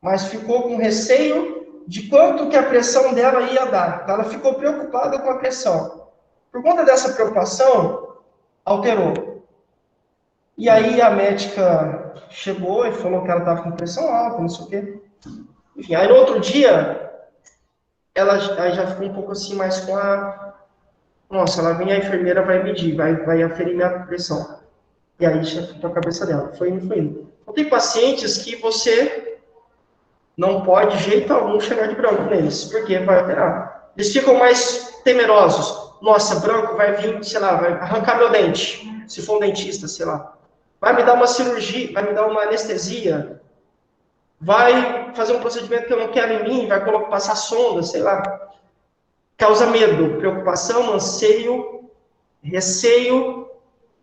mas ficou com receio de quanto que a pressão dela ia dar. Então, ela ficou preocupada com a pressão. Por conta dessa preocupação, alterou. E aí a médica chegou e falou que ela estava com pressão alta, não sei o quê. Enfim, aí no outro dia, ela aí já ficou um pouco assim mais com a... Nossa, lá vem a enfermeira, vai medir, vai aferir minha pressão. E aí já ficou a cabeça dela. Foi indo. Então, tem pacientes que você não pode, de jeito algum, chegar de branco neles, porque vai alterar. Eles ficam mais temerosos. Nossa, branco vai vir, sei lá, vai arrancar meu dente, se for um dentista, sei lá. Vai me dar uma cirurgia, vai me dar uma anestesia, vai fazer um procedimento que eu não quero em mim, vai passar sonda, sei lá. Causa medo, preocupação, anseio, receio,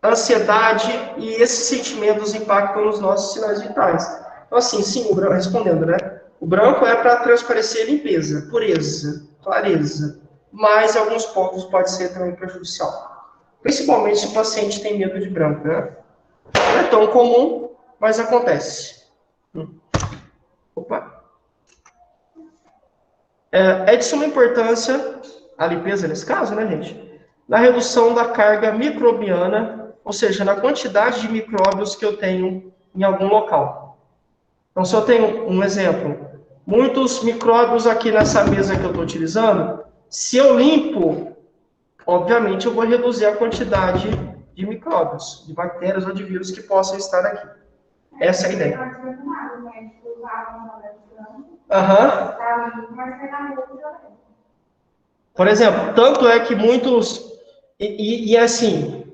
ansiedade, e esses sentimentos impactam nos nossos sinais vitais. Então, assim, sim, respondendo, né? O branco é para transparecer limpeza, pureza, clareza, mas em alguns pontos pode ser também prejudicial. Principalmente se o paciente tem medo de branco, né? Não é tão comum, mas acontece. Opa! É de suma importância a limpeza nesse caso, né, gente? Na redução da carga microbiana, ou seja, na quantidade de micróbios que eu tenho em algum local. Então, se eu tenho um exemplo, muitos micróbios aqui nessa mesa que eu estou utilizando, se eu limpo, obviamente eu vou reduzir a quantidade de micróbios, de bactérias ou de vírus que possam estar aqui. Essa é a ideia. Por exemplo, tanto é que muitos... E assim...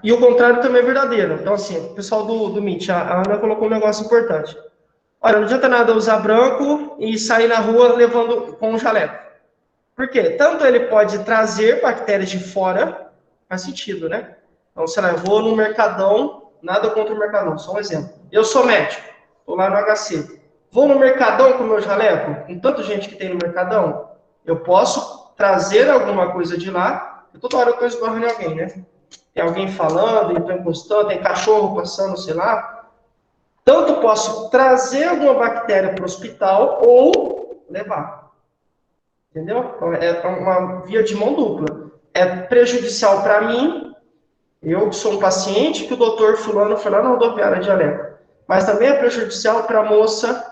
E o contrário também é verdadeiro. Então, assim, o pessoal do Meet, a Ana colocou um negócio importante. Olha, não adianta nada usar branco e sair na rua levando com um jaleco. Por quê? Tanto ele pode trazer bactérias de fora, faz sentido, né? Então, sei lá, eu vou no Mercadão, nada contra o Mercadão, só um exemplo. Eu sou médico, estou lá no HC. Vou no Mercadão com o meu jaleco, com tanta gente que tem no Mercadão, eu posso trazer alguma coisa de lá, e toda hora eu estou esbarrando em alguém, né? Tem alguém falando, estou encostando, tem cachorro passando, sei lá. Tanto posso trazer alguma bactéria para o hospital ou levar. Entendeu? É uma via de mão dupla. É prejudicial para mim, eu que sou um paciente, que o doutor fulano foi lá na rodoviária de jaleco. Mas também é prejudicial para a moça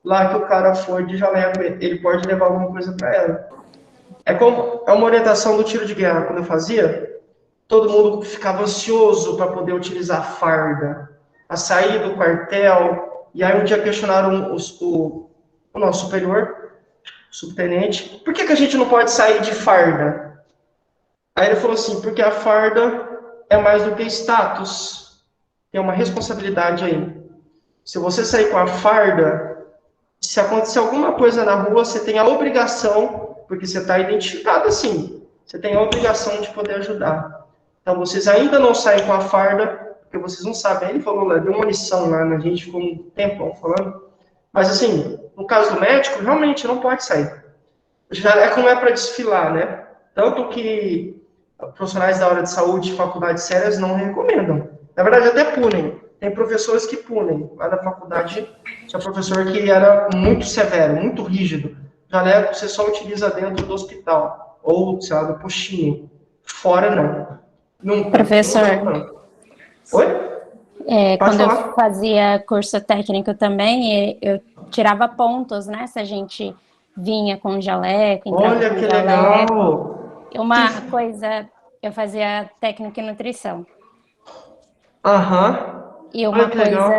lá que o cara foi de jaleco. Ele pode levar alguma coisa para ela. É uma orientação do tiro de guerra. Quando eu fazia, todo mundo ficava ansioso para poder utilizar farda, a sair do quartel. E aí um dia questionaram o nosso superior, subtenente, por que a gente não pode sair de farda? Aí ele falou assim, porque a farda é mais do que status, tem uma responsabilidade aí. Se você sair com a farda, se acontecer alguma coisa na rua, você tem a obrigação, porque você está identificado assim, você tem a obrigação de poder ajudar. Então vocês ainda não saem com a farda, porque vocês não sabem. Aí ele falou, deu uma lição lá, né? A gente ficou um tempão falando. Mas assim, no caso do médico, realmente não pode sair. Já é como é para desfilar, né? Tanto que profissionais da área de saúde, faculdades sérias, não recomendam. Na verdade, até punem. Tem professores que punem. Lá na faculdade, tinha professor que era muito severo, muito rígido. Jaleco você só utiliza dentro do hospital. Ou, sei lá, do postinho. Fora, não. Nunca. Professor. Nunca. Oi? Quando eu fazia curso técnico também, eu tirava pontos, né? Se a gente vinha com jaleco, entrava Olha com que jaleco. legal! Uma coisa, eu fazia técnico em nutrição. Aham. E uma coisa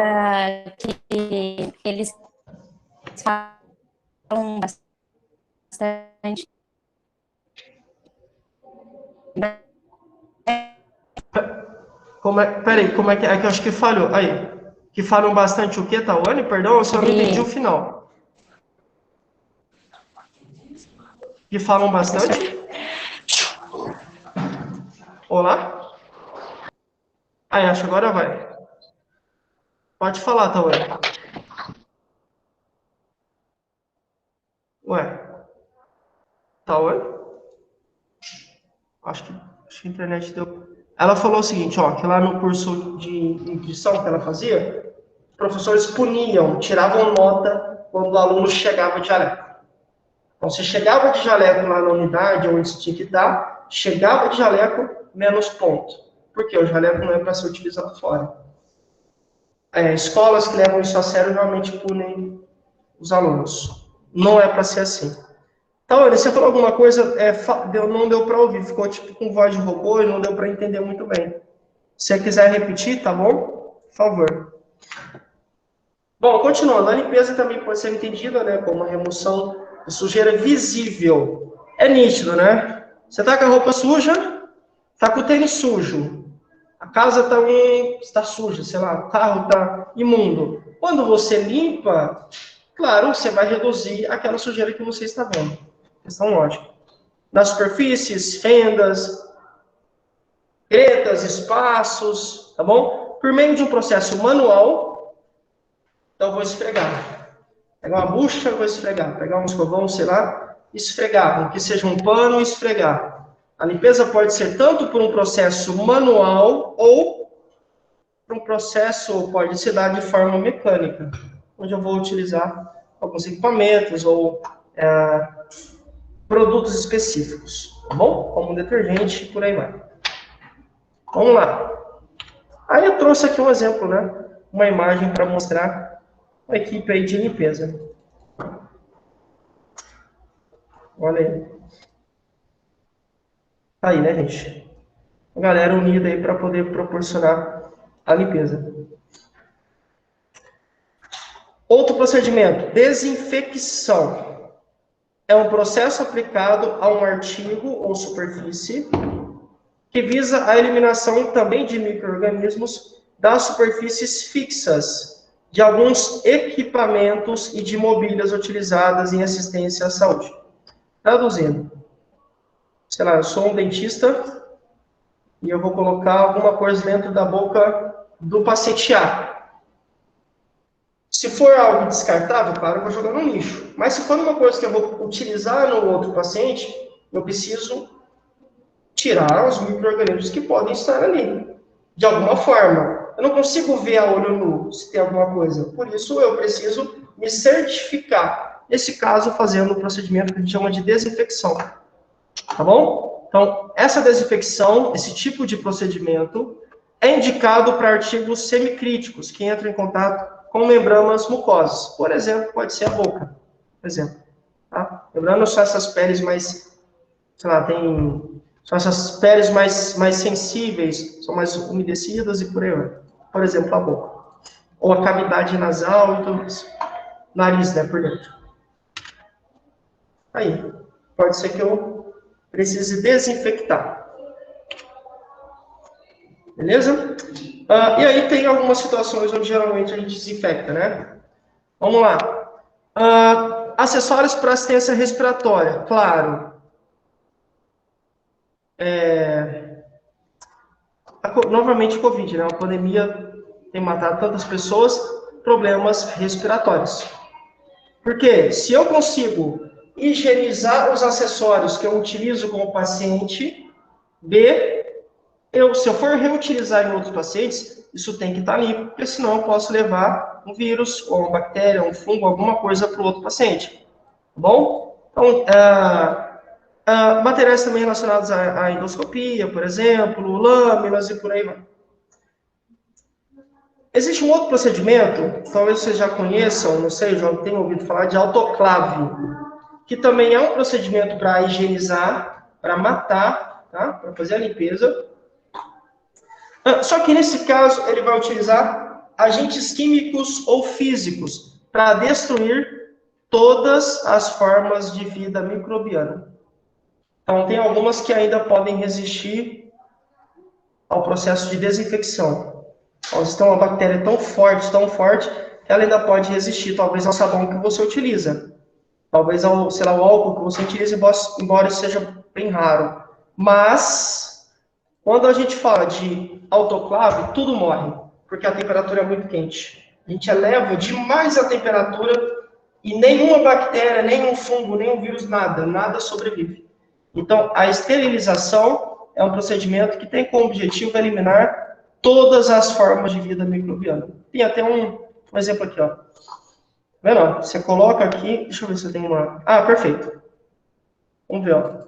que eles falam bastante. Peraí, como é que eu acho que falhou? Aí, que falam bastante o quê, Tawane? Perdão, eu só não entendi o final. Que falam bastante? Olá? Aí, acho que agora vai. Pode falar, Tawane. Ué? Tawane? Acho que a internet deu... Ela falou o seguinte, ó, que lá no curso de nutrição que ela fazia, os professores puniam, tiravam nota quando o aluno chegava de jaleco. Então, se chegava de jaleco lá na unidade, onde tinha que estar, chegava de jaleco, menos ponto. Por quê? O jaleco não é para ser utilizado fora. Escolas que levam isso a sério normalmente punem os alunos. Não é para ser assim. Então, você falou alguma coisa, não deu para ouvir, ficou tipo com voz de robô e não deu para entender muito bem. Se você quiser repetir, tá bom? Por favor. Bom, continuando, a limpeza também pode ser entendida, né, como a remoção de sujeira visível. É nítido, né? Você tá com a roupa suja, tá com o tênis sujo, a casa está suja, sei lá, o carro está imundo. Quando você limpa, claro, você vai reduzir aquela sujeira que você está vendo. Questão lógica. Nas superfícies, fendas, gretas, espaços, tá bom? Por meio de um processo manual, então eu vou esfregar. Pegar uma bucha, vou esfregar. Pegar um escovão, sei lá, esfregar. Que seja um pano, esfregar. A limpeza pode ser tanto por um processo manual ou por um processo, pode ser dado de forma mecânica, onde eu vou utilizar alguns equipamentos ou produtos específicos, tá bom? Como detergente e por aí vai. Vamos lá. Aí eu trouxe aqui um exemplo, né? Uma imagem para mostrar a equipe aí de limpeza. Olha aí. Tá aí, né, gente? A galera unida aí para poder proporcionar a limpeza. Outro procedimento, desinfecção. é um processo aplicado a um artigo ou superfície que visa a eliminação também de micro-organismos das superfícies fixas de alguns equipamentos e de mobílias utilizadas em assistência à saúde. Traduzindo, sei lá, eu sou um dentista e eu vou colocar alguma coisa dentro da boca do paciente A. Se for algo descartável, claro, eu vou jogar no lixo. Mas se for uma coisa que eu vou utilizar no outro paciente, eu preciso tirar os micro-organismos que podem estar ali, de alguma forma. Eu não consigo ver a olho nu se tem alguma coisa. Por isso, eu preciso me certificar. Nesse caso, fazendo o procedimento que a gente chama de desinfecção. Tá bom? Então, essa desinfecção, esse tipo de procedimento, é indicado para artigos semicríticos, que entram em contato com membranas mucosas. Por exemplo, pode ser a boca. Por exemplo. Tá? Lembrando, só essas peles mais, sei lá, são essas peles mais sensíveis, são mais umedecidas e por aí vai. Por exemplo, a boca. Ou a cavidade nasal e tudo isso. Nariz, né, por dentro. Aí, pode ser que eu precise desinfectar. Beleza? E aí tem algumas situações onde geralmente a gente desinfecta, né? Vamos lá. Acessórios para assistência respiratória, claro. Novamente Covid, né? A pandemia tem matado tantas pessoas, problemas respiratórios. Porque se eu consigo higienizar os acessórios que eu utilizo com o paciente, se eu for reutilizar em outros pacientes, isso tem que estar limpo, porque senão eu posso levar um vírus, ou uma bactéria, um fungo, alguma coisa para o outro paciente. Tá bom? Então, materiais também relacionados à endoscopia, por exemplo, lâminas e por aí vai. Existe um outro procedimento, talvez vocês já conheçam, não sei, já tenham ouvido falar de autoclave, que também é um procedimento para higienizar, para matar, tá? Para fazer a limpeza. Só que nesse caso, ele vai utilizar agentes químicos ou físicos para destruir todas as formas de vida microbiana. Então, tem algumas que ainda podem resistir ao processo de desinfecção. Então, uma bactéria tão forte, que ela ainda pode resistir, talvez, ao sabão que você utiliza. Talvez ao, sei lá, o álcool que você utiliza, embora isso seja bem raro. Mas, quando a gente fala de autoclave, tudo morre, porque a temperatura é muito quente. A gente eleva demais a temperatura e nenhuma bactéria, nenhum fungo, nenhum vírus, nada sobrevive. Então, a esterilização é um procedimento que tem como objetivo eliminar todas as formas de vida microbiana. Tem até um exemplo aqui, ó. Tá vendo? Você coloca aqui, deixa eu ver se eu tenho uma... Perfeito. Vamos ver, ó.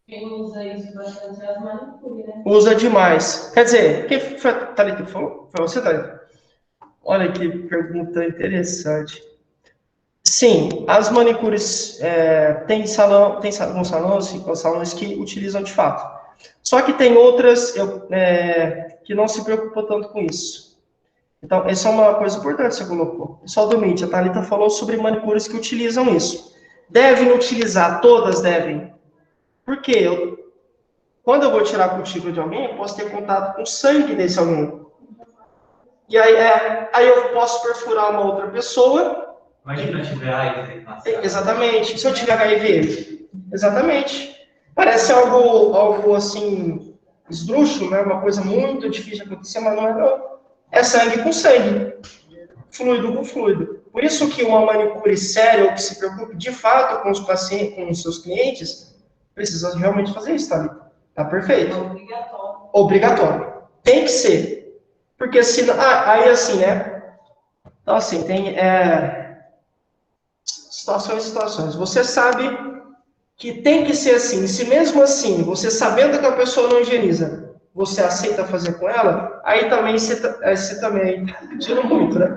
Quem usa isso bastante é as manicures, né? Usa demais. Quer dizer, quem foi a Thalita que falou? Foi você, Thalita? Olha que pergunta interessante. Sim, as manicures, tem alguns salões que utilizam de fato. Só que tem outras que não se preocupam tanto com isso. Então, essa é uma coisa importante que você colocou. Pessoal do MIT, a Thalita falou sobre manicures que utilizam isso. Devem utilizar, todas devem. Por quê? Quando eu vou tirar a cutícula de alguém, eu posso ter contato com o sangue desse alguém. E aí eu posso perfurar uma outra pessoa. Imagina se tiver HIV. Exatamente. Se eu tiver HIV. Exatamente. Parece algo assim, esdrúxulo, né? Uma coisa muito difícil de acontecer, mas não é não. É sangue com sangue. Fluido com fluido. Por isso que uma manicure séria, ou que se preocupe de fato com os pacientes, com os seus clientes, precisa realmente fazer isso, tá perfeito. Obrigatório. Obrigatório. Tem que ser. Porque senão... aí assim, né? Então assim, tem... situações. Você sabe que tem que ser assim. E se mesmo assim, você sabendo que a pessoa não higieniza, você aceita fazer com ela, aí também você também tira muito, né?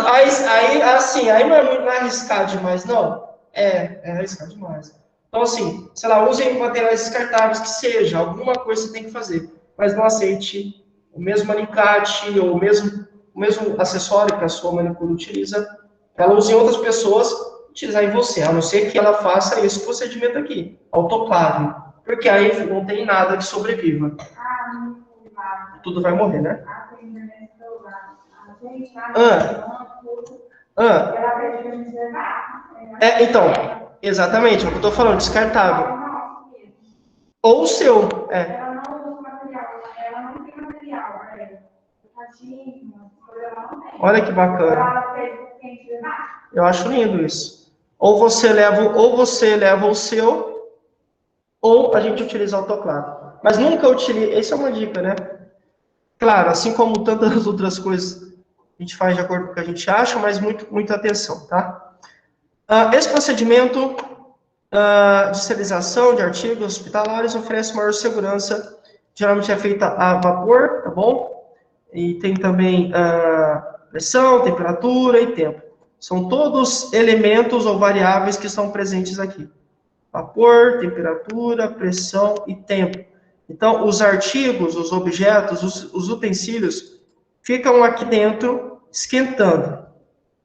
aí não é arriscar demais, não. É arriscar demais. Então, assim, sei lá, usem materiais descartáveis que seja, alguma coisa você tem que fazer. Mas não aceite o mesmo alicate ou o mesmo acessório que a sua manicure utiliza. Ela usa em outras pessoas utilizar em você, a não ser que ela faça esse procedimento aqui, autoclave, porque aí não tem nada que sobreviva. Tudo vai morrer, né? Então, exatamente, é o que eu estou falando, descartável. Ou o seu, Ela não usa material, ela não tem material, Olha que bacana. Eu acho lindo isso. Ou você leva o seu, ou a gente utiliza autoclave. Mas nunca utilize, essa é uma dica, né? Claro, assim como tantas outras coisas, a gente faz de acordo com o que a gente acha, mas muita atenção, tá? Esse procedimento de esterilização de artigos hospitalares oferece maior segurança. Geralmente é feita a vapor, tá bom? E tem também pressão, temperatura e tempo. São todos elementos ou variáveis que estão presentes aqui. Vapor, temperatura, pressão e tempo. Então, os artigos, os objetos, os utensílios ficam aqui dentro esquentando,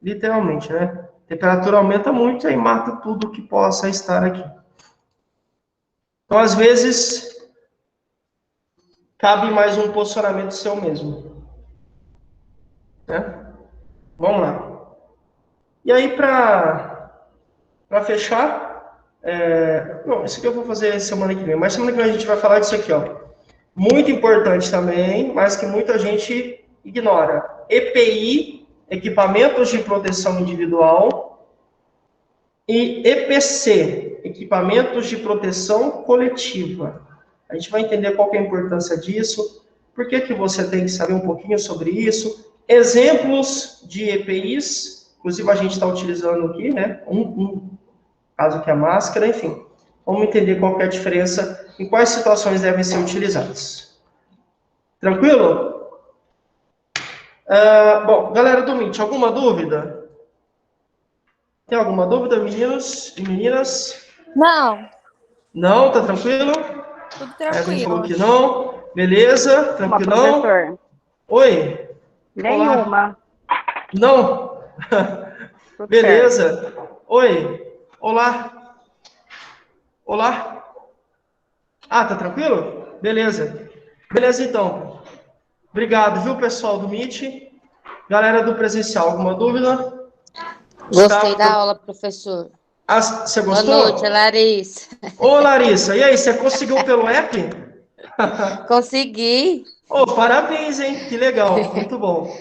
literalmente, né? A temperatura aumenta muito e aí mata tudo que possa estar aqui. Então, às vezes, cabe mais um posicionamento seu mesmo. Né? Vamos lá. E aí, para fechar, não, isso aqui eu vou fazer semana que vem, mas semana que vem a gente vai falar disso aqui, ó. Muito importante também, mas que muita gente ignora. EPI, equipamentos de proteção individual, e EPC, equipamentos de proteção coletiva. A gente vai entender qual que é a importância disso, por que que você tem que saber um pouquinho sobre isso, exemplos de EPIs, inclusive a gente está utilizando aqui, né, caso que é a máscara, enfim. Vamos entender qual que é a diferença e quais situações devem ser utilizadas. Tranquilo? Bom, galera do Meet, alguma dúvida? Tem alguma dúvida, meninos e meninas? Não. Não, tá tranquilo? Tudo Alguém falou tranquilo. que não. Beleza, tranquilão? Professor. Oi? Nenhuma. Olá. Não? Beleza. Oi. Olá. Olá. Tá tranquilo? Beleza. Beleza, então. Obrigado, viu, pessoal do Meet? Galera do presencial, alguma dúvida? Gostei da aula, professor. Você gostou? Boa noite, Larissa. Ô, Larissa, e aí, você conseguiu pelo app? Consegui. Parabéns, hein? Que legal, muito bom.